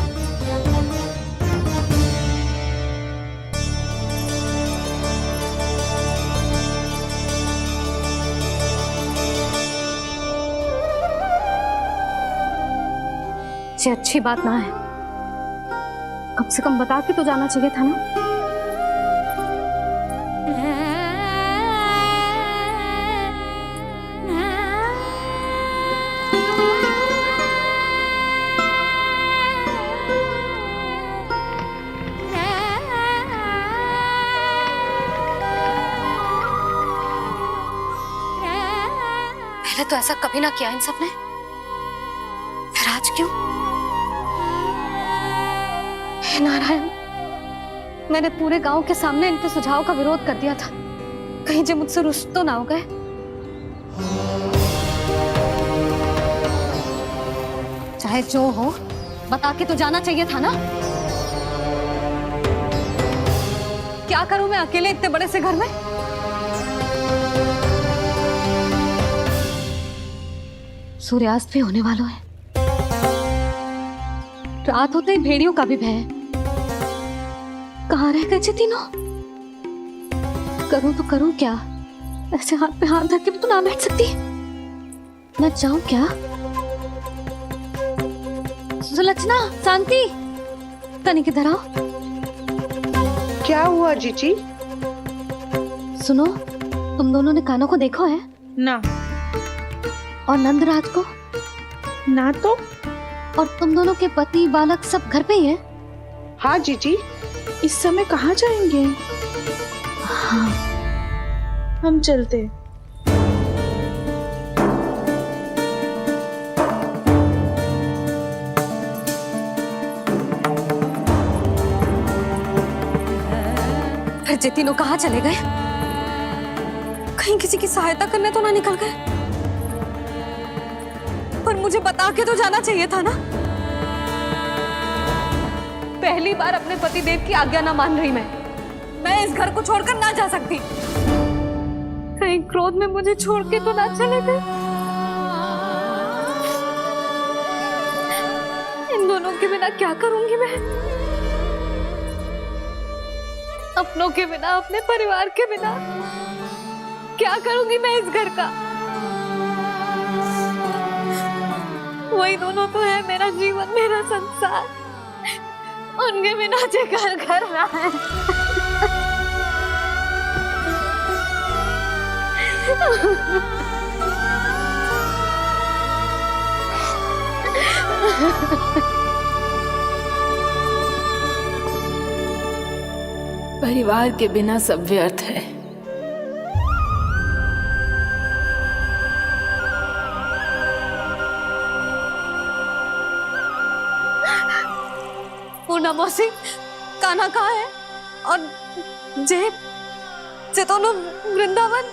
ये अच्छी बात ना है, कम से कम बता के तो जाना चाहिए था ना। पहले तो ऐसा कभी ना किया इन सब ने, फिर आज क्यों? हे नारायण, मैंने पूरे गांव के सामने इनके सुझाव का विरोध कर दिया था, कहीं जो मुझसे रुष्ट तो ना हो गए। चाहे जो हो, बता के तो जाना चाहिए था ना। क्या करूं मैं अकेले इतने बड़े से घर में? सूर्यास्त भी होने वाला है, रात होते ही भेड़ियों का भी भय है। कहाँ रह गए तीनों? करूं तो करूं क्या? ऐसे हाथ पे हाथ धर के भी तो ना बैठ सकती। मैं जाऊं क्या? सुलक्षणा, शांति, तनिक इधर आओ। क्या हुआ जीजी? सुनो, तुम दोनों ने कान्हा को देखा है? ना। और नंदराज को? ना तो। और तुम दोनों के पति बालक सब घर पे ही है? हाँ जीजी। इस समय कहाँ जाएंगे? हाँ। हम चलते। फिर जे तीनों कहाँ चले गए? कहीं किसी की सहायता करने तो ना निकल गए? पर मुझे बता के तो जाना चाहिए था ना। पहली बार अपने पतिदेव की आज्ञा ना मान रही मैं इस घर को छोड़कर ना जा सकती। कहीं क्रोध में मुझे छोड़ के तो ना चले गए। इन दोनों के बिना क्या करूंगी मैं? अपनों के बिना, अपने परिवार के बिना क्या करूंगी मैं इस घर का? वही दोनों तो है मेरा जीवन, मेरा संसार। उनके बिना जे घर घर रहा है। परिवार के बिना सब व्यर्थ है। पूर्णा मौसी, कान्हा कहाँ है? और जे दोनों वृंदावन?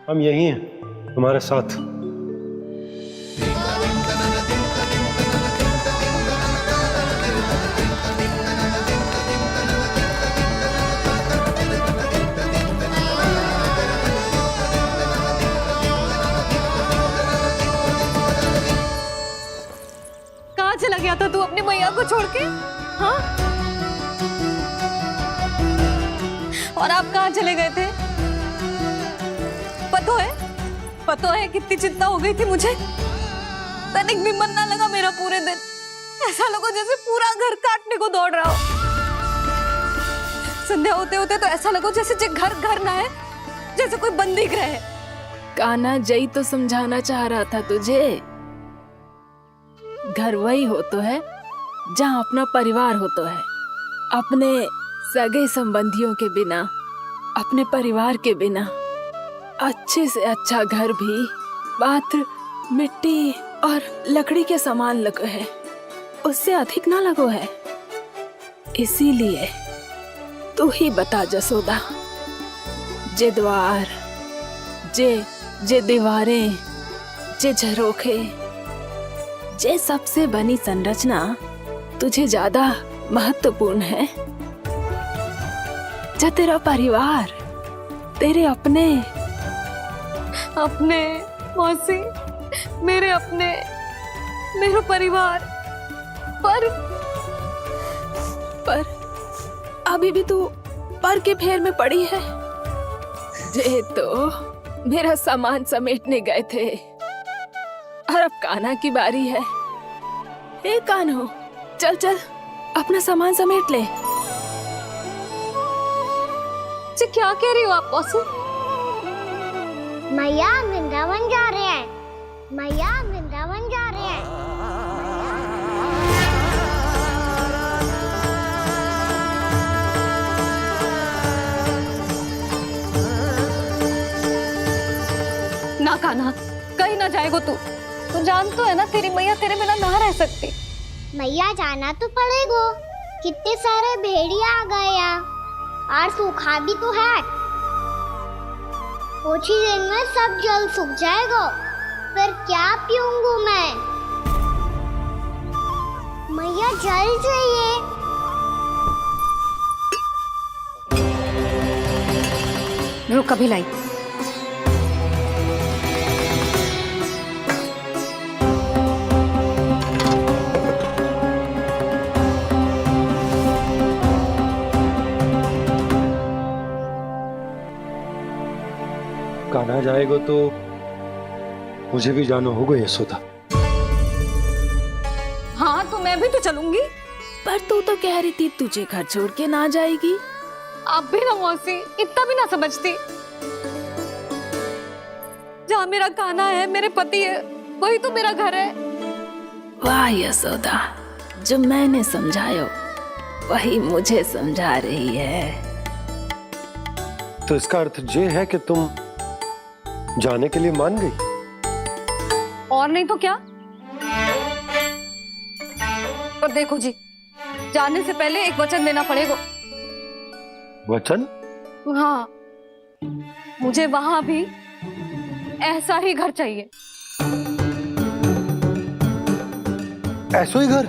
हम यही हैं तुम्हारे साथ। कहाँ चला गया था तू अपनी मैया को छोड़ के? हाँ? और आप कहाँ चले गए थे? पता है कितनी चिंता हो गई थी मुझे। तनिक भी मन ना लगा मेरा पूरे दिन। ऐसा लगा जैसे पूरा घर काटने को दौड़ रहा हो। संध्या होते होते तो ऐसा लगा जैसे घर ना है, जैसे कोई बंदी गृह है। कान्हा जई तो समझाना चाह रहा था तुझे। घर वही हो तो है जहाँ अपना परिवार हो तो है। अपने सगे संबंधियों के बिना, अपने परिवार के बिना अच्छे से अच्छा घर भी पात्र मिट्टी और लकड़ी के समान लगो है, उससे अधिक ना लगो है। इसीलिए तू ही बता जसोदा, जे द्वार, जे दीवारें, जे झरोखे, जे सबसे बनी संरचना तुझे ज्यादा महत्वपूर्ण है? जो तेरा परिवार, तेरे अपने मौसी, मेरा परिवार, पर अभी भी तू पर के फेर में पड़ी है। जे तो मेरा सामान समेटने गए थे और अब कान्हा की बारी है। हे कान्हो, चल अपना सामान समेट ले। जी क्या कह रही हो आप मौसी? मैया वृंदावन जा रहे हैं। मैया वृंदावन जा रहे हैं। ना कान्हा, कहीं ना जाएगो तू जान तो है ना तेरी मैया तेरे बिना ना रह सकती। मैया जाना तो पड़ेगा। कितने सारे भेड़िया आ गए यहाँ, और सूखा भी तो है। कुछ ही दिन में सब जल सूख जाएगा, फिर क्या पीऊंगा मैं? मैया जल चाहिए। रुक कभी लाई। कान्हा जाएगा तो मुझे भी जाना होगा यशोदा। हाँ तो मैं भी तो चलूंगी। पर तू तो कह रही थी तुझे घर छोड़ के ना जाएगी। आप भी ना मौसी, इतना भी ना समझती। जहाँ मेरा कान्हा है, मेरे पति है, वही तो मेरा घर है। वाह यशोदा, जो मैंने समझाया वही मुझे समझा रही है। तो इसका अर्थ ये है कि तुम जाने के लिए मान गई? और नहीं तो क्या। पर देखो जी, जाने से पहले एक वचन देना पड़ेगा। वचन? हाँ, मुझे वहां भी ऐसा ही घर चाहिए। ऐसो ही घर?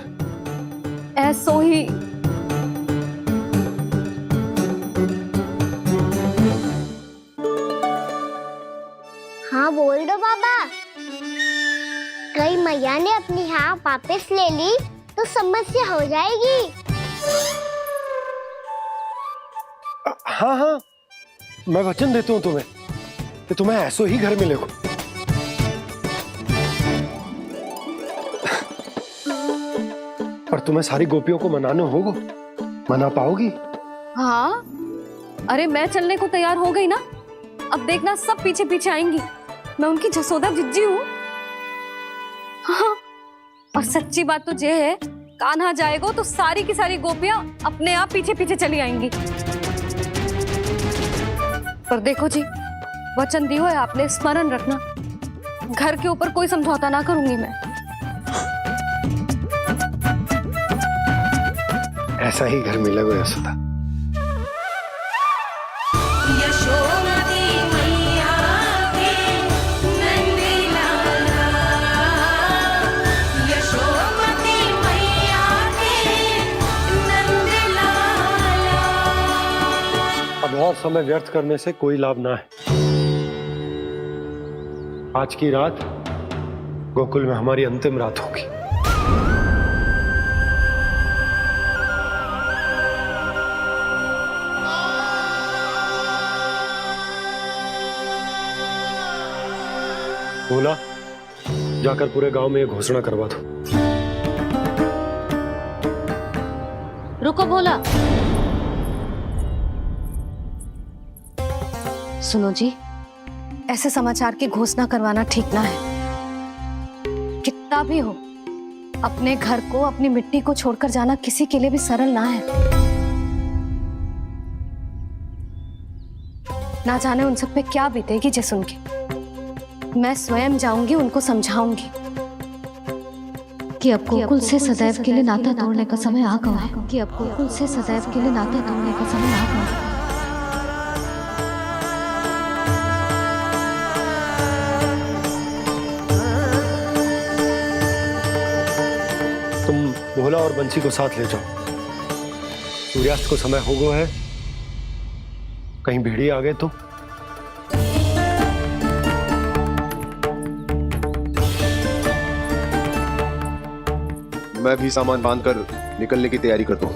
ऐसो ही। हाँ बोल दो बाबा। कहीं मैया ने अपनी हाँ वापस ले ली तो समस्या हो जाएगी। हाँ, मैं वचन देता हूँ तुम्हें कि तुम्हें ऐसो ही घर मिलेगा। पर तुम्हें सारी गोपियों को मनाना होगा। मना पाओगी? हाँ, अरे मैं चलने को तैयार हो गई ना। अब देखना सब पीछे पीछे आएंगी। मैं उनकी जसोदा जिज्जी हूँ। हाँ, और सच्ची बात तो ये है, कान्हा जाएगा तो सारी की सारी गोपियां अपने आप पीछे पीछे चली आएंगी। पर देखो जी, वचन दियो है आपने, स्मरण रखना, घर के ऊपर कोई समझौता ना करूंगी मैं। ऐसा ही घर मिलेगा यशोदा। अब और समय व्यर्थ करने से कोई लाभ ना है। आज की रात गोकुल में हमारी अंतिम रात होगी। बोला, जाकर पूरे गांव में ये घोषणा करवा दो। रुको भोला। सुनो जी, ऐसे समाचार की घोषणा करवाना ठीक ना है। कितना भी हो, अपने घर को, अपनी मिट्टी को छोड़कर जाना किसी के लिए भी सरल ना है। ना जाने उन सब पे क्या बीतेगी जे सुन के। मैं स्वयं जाऊंगी, उनको समझाऊंगी कि अब गोकुल से सदैव के लिए नाता तोड़ने का समय आ गया है। कि अब गोकुल से सदैव के लिए नाता तोड़ने का समय आ गया है। तुम भोला और बंसी को साथ ले जाओ। सूर्यास्त को समय हो गया है, कहीं भेड़िए आ गए तो। मैं भी सामान बांधकर निकलने की तैयारी करता हूँ।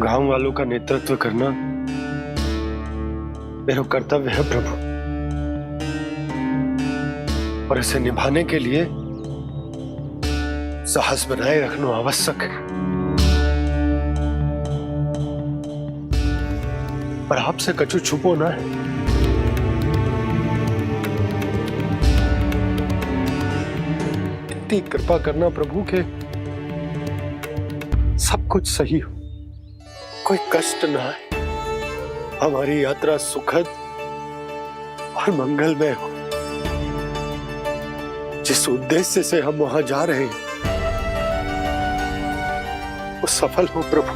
गांव वालों का नेतृत्व करना मेरा कर्तव्य है प्रभु, और इसे निभाने के लिए साहस बनाए रखना आवश्यक है। पर आपसे कछु छुपो ना है। इतनी कृपा करना प्रभु के सब कुछ सही हो, कोई कष्ट ना है, हमारी यात्रा सुखद और मंगलमय हो। जिस उद्देश्य से हम वहां जा रहे हैं वो सफल हो प्रभु,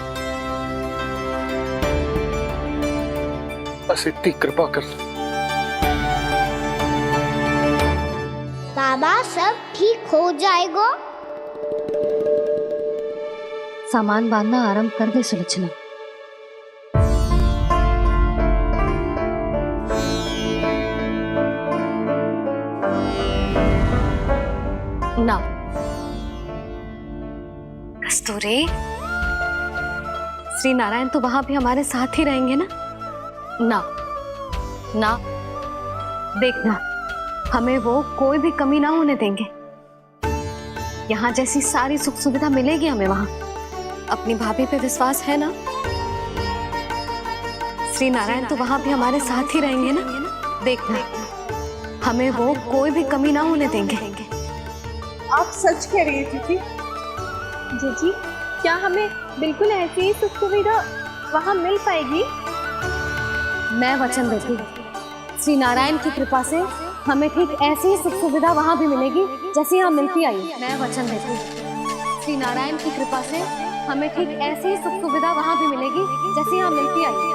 बस इतनी कृपा कर। बाबा सब ठीक हो जाएगा। सामान बांधना आरंभ कर दे सुलोचना। ना कस्तूरी, श्री नारायण तो वहां भी हमारे साथ ही रहेंगे ना? ना ना, देखना, हमें वो कोई भी कमी ना होने देंगे। यहाँ जैसी सारी सुख सुविधा मिलेगी हमें वहां। अपनी भाभी पे विश्वास है ना? श्री नारायण तो वहां भी हमारे साथ ही रहेंगे ना? देखना, हमें वो कोई भी कमी ना होने देंगे। आप सच कह रही थी जीजी, क्या हमें बिल्कुल ऐसी ही सुख सुविधा वहाँ मिल पाएगी? मैं वचन देती हूँ, श्री नारायण की कृपा से हमें ठीक ऐसी ही सुख सुविधा वहाँ भी मिलेगी जैसी यहाँ मिलती आई। मैं वचन देती हूँ, श्री नारायण की कृपा से हमें ठीक ऐसी ही सुख सुविधा वहाँ भी मिलेगी जैसी यहाँ मिलती आई।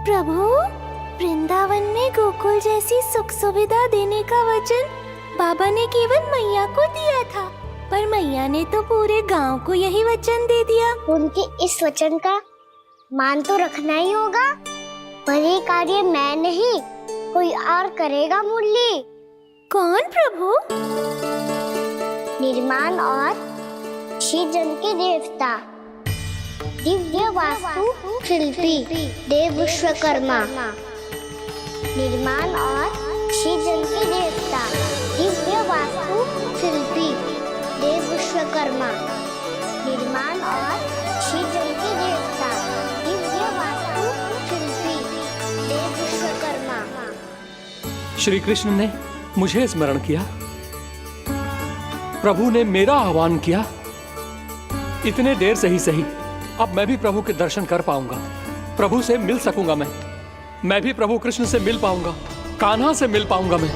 प्रभु, वृंदावन में गोकुल जैसी सुख सुविधा देने का वचन बाबा ने केवल मैया को दिया था, पर मैया ने तो पूरे गांव को यही वचन दे दिया। उनके इस वचन का मान तो रखना ही होगा, पर ये कार्य मैं नहीं कोई और करेगा मुरली। कौन प्रभु? निर्माण और सृजन के देवता, दिव्य वास्तु शिल्पी देव विश्वकर्मा। निर्माण और सृजन के देवता, दिव्य वास्तु शिल्पी देव विश्वकर्मा। निर्माण और सृजन के देवता, दिव्य वास्तु शिल्पी देव विश्वकर्मा। श्री कृष्ण ने मुझे स्मरण किया, प्रभु ने मेरा आह्वान किया। इतने देर से ही सही, अब मैं भी प्रभु के दर्शन कर पाऊंगा, प्रभु से मिल सकूंगा। मैं भी प्रभु कृष्ण से मिल पाऊंगा, कान्हा से मिल पाऊंगा मैं।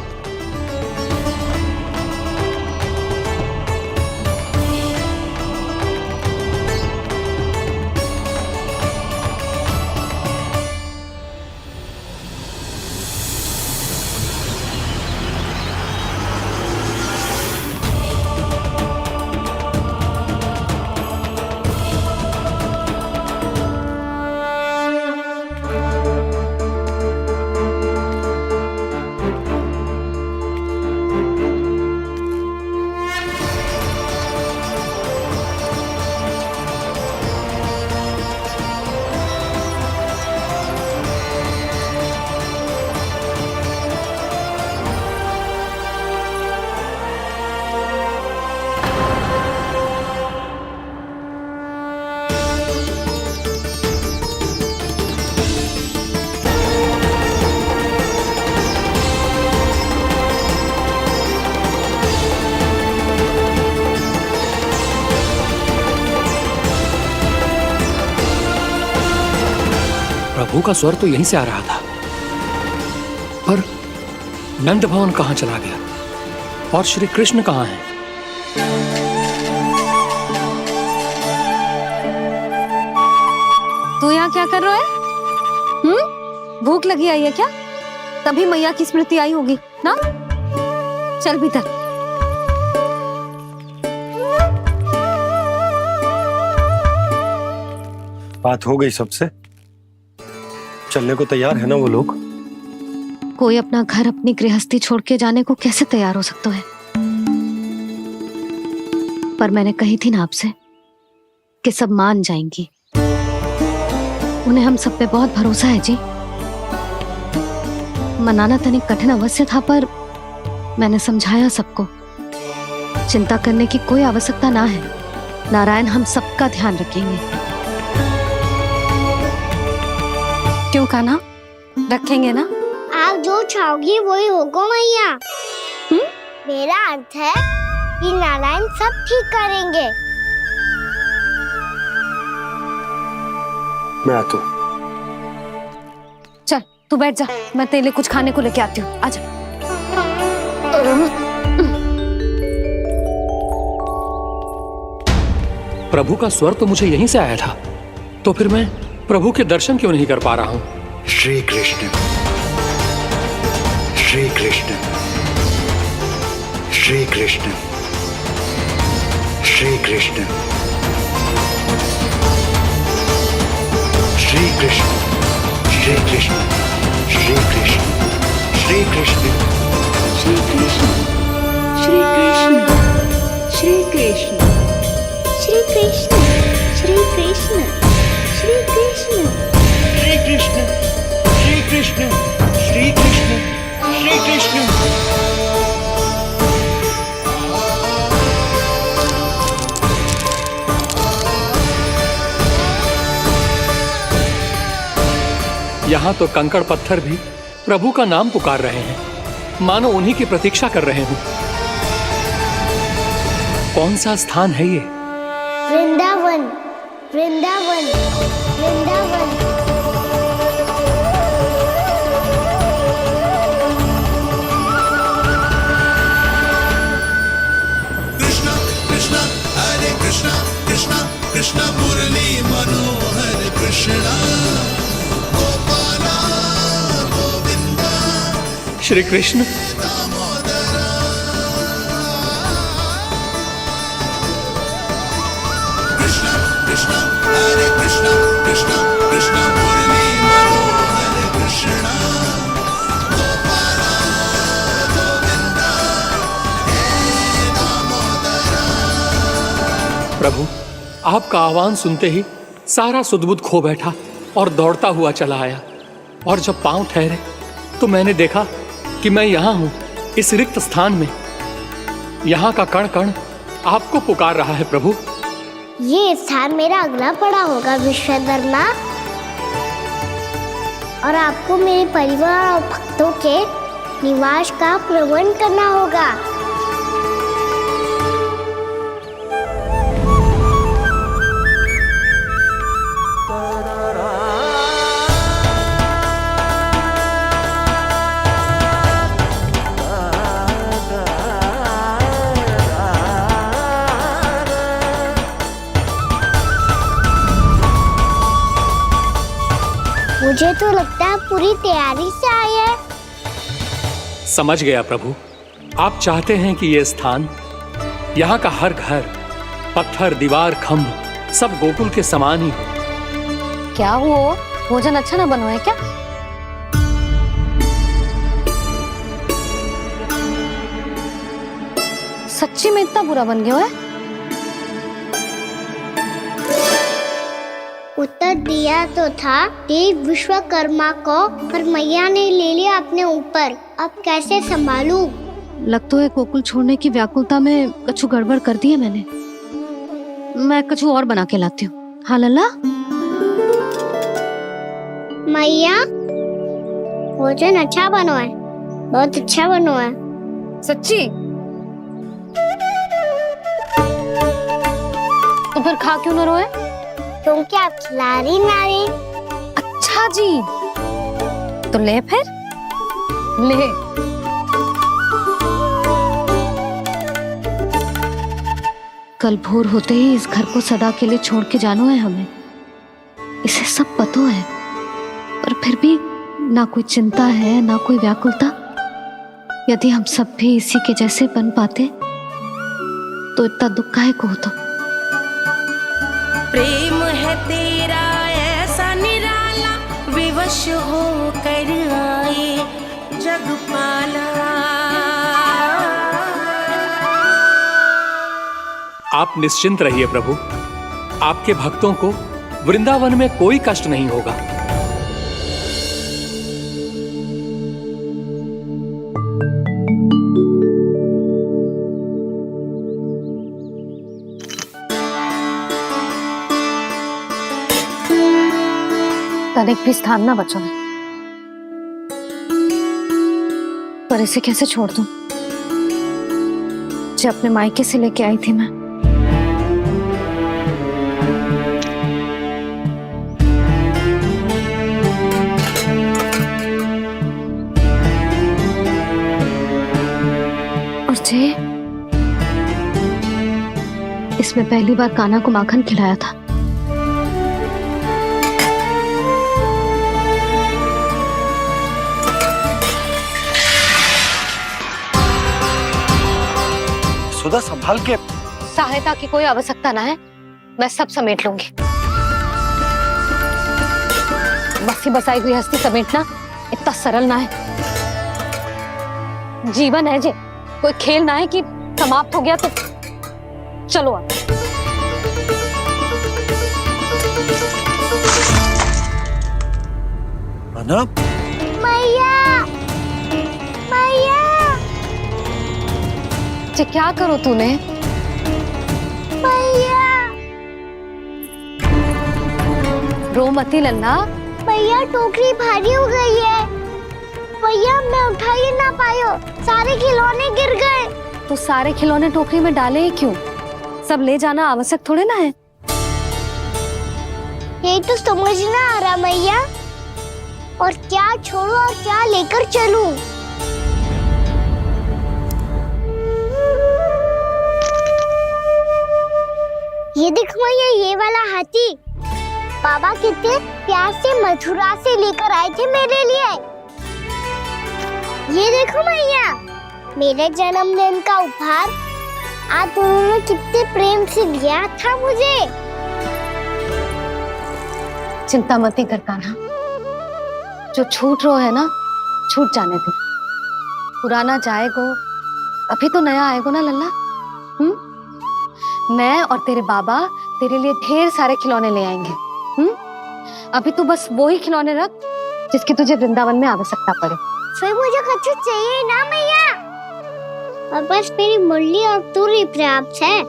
प्रभु का स्वर तो यहीं से आ रहा था, पर नंद भवन कहां चला गया और श्री कृष्ण कहां हैं? तू यहाँ क्या कर रहा है? भूख लगी आई है क्या? तभी मैया की स्मृति आई होगी ना? चल भीतर। बात हो गई सबसे? चलने को तैयार है ना वो लोग? कोई अपना घर अपनी गृहस्थी छोड़ के जाने को कैसे तैयार हो सकता है? पर मैंने कही थी ना आपसे कि सब मान जाएंगी। उन्हें हम सब पे बहुत भरोसा है जी। मनाना तनिक कठिन अवश्य था, पर मैंने समझाया सबको। चिंता करने की कोई आवश्यकता ना है, नारायण हम सबका ध्यान रखेंगे। क्यों कान्हा, रखेंगे ना? आप जो चाहोगी वही होगा मैया। मेरा अर्थ है कि नारायण सब ठीक करेंगे। मैं आता हूं। चल तू बैठ जा, मैं तेरे लिए कुछ खाने को लेके आती हूँ। आजा। प्रभु का स्वर तो मुझे यहीं से आया था, तो फिर मैं प्रभु के दर्शन क्यों नहीं कर पा रहा हूँ? श्री कृष्ण, श्री कृष्ण, श्री कृष्ण, श्री कृष्ण, श्री कृष्ण, श्री कृष्ण, श्री कृष्ण, श्री कृष्ण, श्री कृष्ण, श्री कृष्ण, श्री कृष्ण, श्री कृष्ण, श्री कृष्ण, श्री कृष्ण, श्री कृष्ण, श्री कृष्ण, श्री कृष्ण, श्री कृष्ण। यहाँ तो कंकड़ पत्थर भी प्रभु का नाम पुकार रहे हैं, मानो उन्हीं की प्रतीक्षा कर रहे हों। कौन सा स्थान है ये? वृंदावन, वृंदावन, वृंदावन। कृष्णा कृष्णा हरे कृष्णा कृष्णा कृष्णा मुरली मनोहर कृष्णा गोपाला गोविंदा श्री कृष्ण। कृष्णा कृष्णा हरे कृष्णा कृष्णा कृष्णा प्रभु, आपका आह्वान सुनते ही सारा सुध-बुध खो बैठा और दौड़ता हुआ चला आया। और जब पांव ठहरे तो मैंने देखा कि मैं यहाँ हूँ, इस रिक्त स्थान में। यहाँ का कण कण आपको पुकार रहा है प्रभु। ये स्थान मेरा अगला पड़ा होगा विश्वधरनाथ, और आपको मेरे परिवार और भक्तों के निवास का प्रबंध करना होगा। मुझे तो लगता है पूरी तैयारी से आए हैं। समझ गया प्रभु, आप चाहते हैं कि ये स्थान, यहाँ का हर घर, पत्थर, दीवार, खम्भ सब गोकुल के समान ही हो। क्या हुआ? भोजन अच्छा ना बना है क्या? सच्ची में इतना बुरा बन गया है? उत्तर दिया तो था देव विश्वकर्मा को, पर मैया ने ले लिया अपने ऊपर। अब कैसे संभालूं? लग तो है गोकुल छोड़ने की व्याकुलता में कछु गड़बड़ कर दी है मैंने। मैं कछु और बना के लाती हूँ। हाँ लल्ला? मैया, भोजन अच्छा बनो है, बहुत अच्छा बनो है। सच्ची? तो फिर खा क्यों न रोए? क्योंकि आप खिला रही ना रही। अच्छा जी, तो ले फिर ले। कल भोर होते ही इस घर को सदा के लिए छोड़ के जाना है हमें। इसे सब पता है, पर फिर भी ना कोई चिंता है ना कोई व्याकुलता। यदि हम सब भी इसी के जैसे बन पाते तो इतना दुख काहे को होता। प्रेम है तेरा ऐसा निराला, विवश हो कर आए जगपाला। आप निश्चिंत रहिए प्रभु, आपके भक्तों को वृंदावन में कोई कष्ट नहीं होगा। तनिक भी स्थान ना बचो है, पर इसे कैसे छोड़ दूं जो अपने मायके से लेके आई थी मैं। और जे इसमें पहली बार कान्हा को माखन खिलाया था। सुधा संभाल के। सहायता की कोई आवश्यकता ना है, मैं सब समेट लूंगी। बसी बसाई हुई हस्ती समेटना इतना सरल ना है। जीवन है जे, कोई खेल ना है कि समाप्त हो गया तो चलो आप। मैया, मैया, क्या करो तूने? मैया, रो मती लल्ला। भैया टोकरी भारी हो गई है। भैया मैं उठा ही ना पायो, सारे खिलौने गिर गए। तो सारे खिलौने टोकरी में डाले ही क्यों? सब ले जाना आवश्यक थोड़े ना है। यही तो समझ ना आ रहा मैया, और क्या छोड़ू और क्या लेकर चलूं? ये देख मैया, ये वाला हाथी बाबा कितने प्यार से मथुरा से लेकर आए थे मेरे लिए। ये देखो मैया, मेरे जन्मदिन का उपहार आप दोनों ने कितने प्रेम से दिया था मुझे। चिंता मत कर कान्हा, जो छूट रो है ना छूट जाने दे। पुराना जाएगो, अभी तो नया आएगो ना लल्ला। मैं और तेरे बाबा तेरे लिए ढेर सारे खिलौने ले आएंगे। अभी तू बस वो ही खिलौने रख जिसकी तुझे वृंदावन में आवश्यकता पड़े। फिर मुझे कच्चू चाहिए ना मैया, और बस मेरी मुरली और तुरी पर्याप्त है।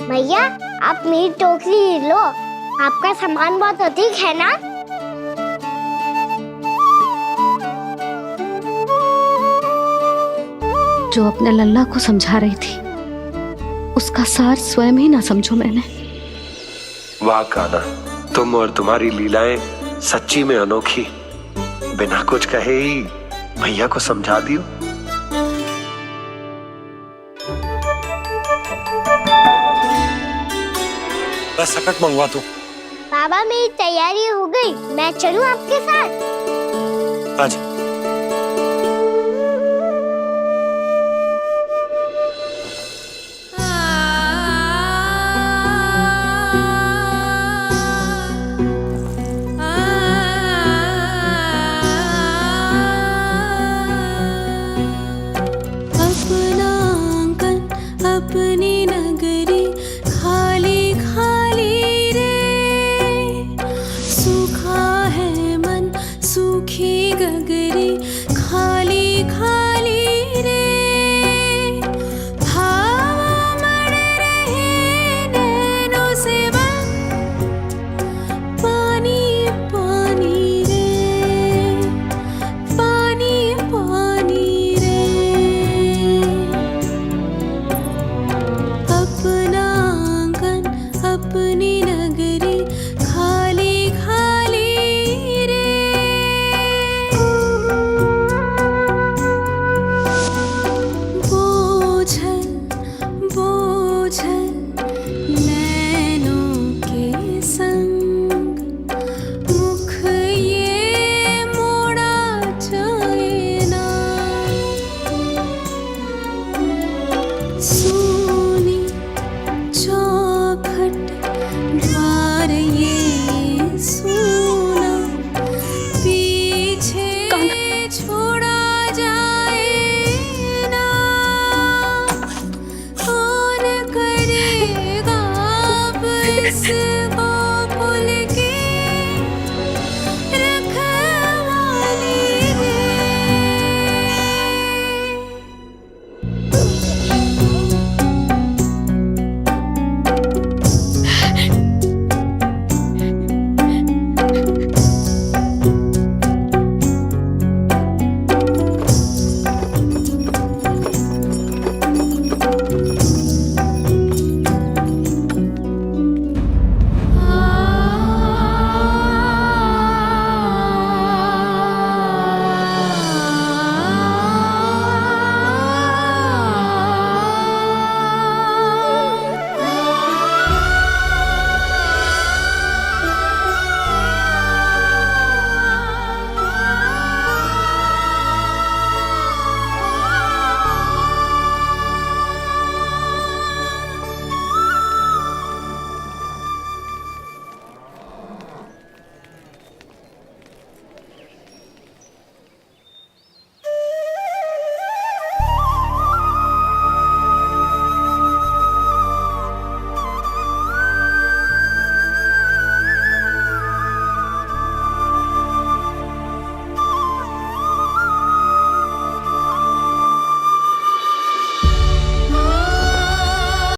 भैया आप मेरी टोकरी लो, आपका सामान बहुत अधिक है ना। जो अपने लल्ला को समझा रही थी उसका सार स्वयं ही ना समझो मैंने। वाह कान्हा, तुम और तुम्हारी लीलाएं सच्ची में अनोखी। बिना कुछ कहे ही भैया को समझा दियो। बस सकट मंगवा दो। बाबा मेरी तैयारी हो गई, मैं चलूं आपके साथ? आजा।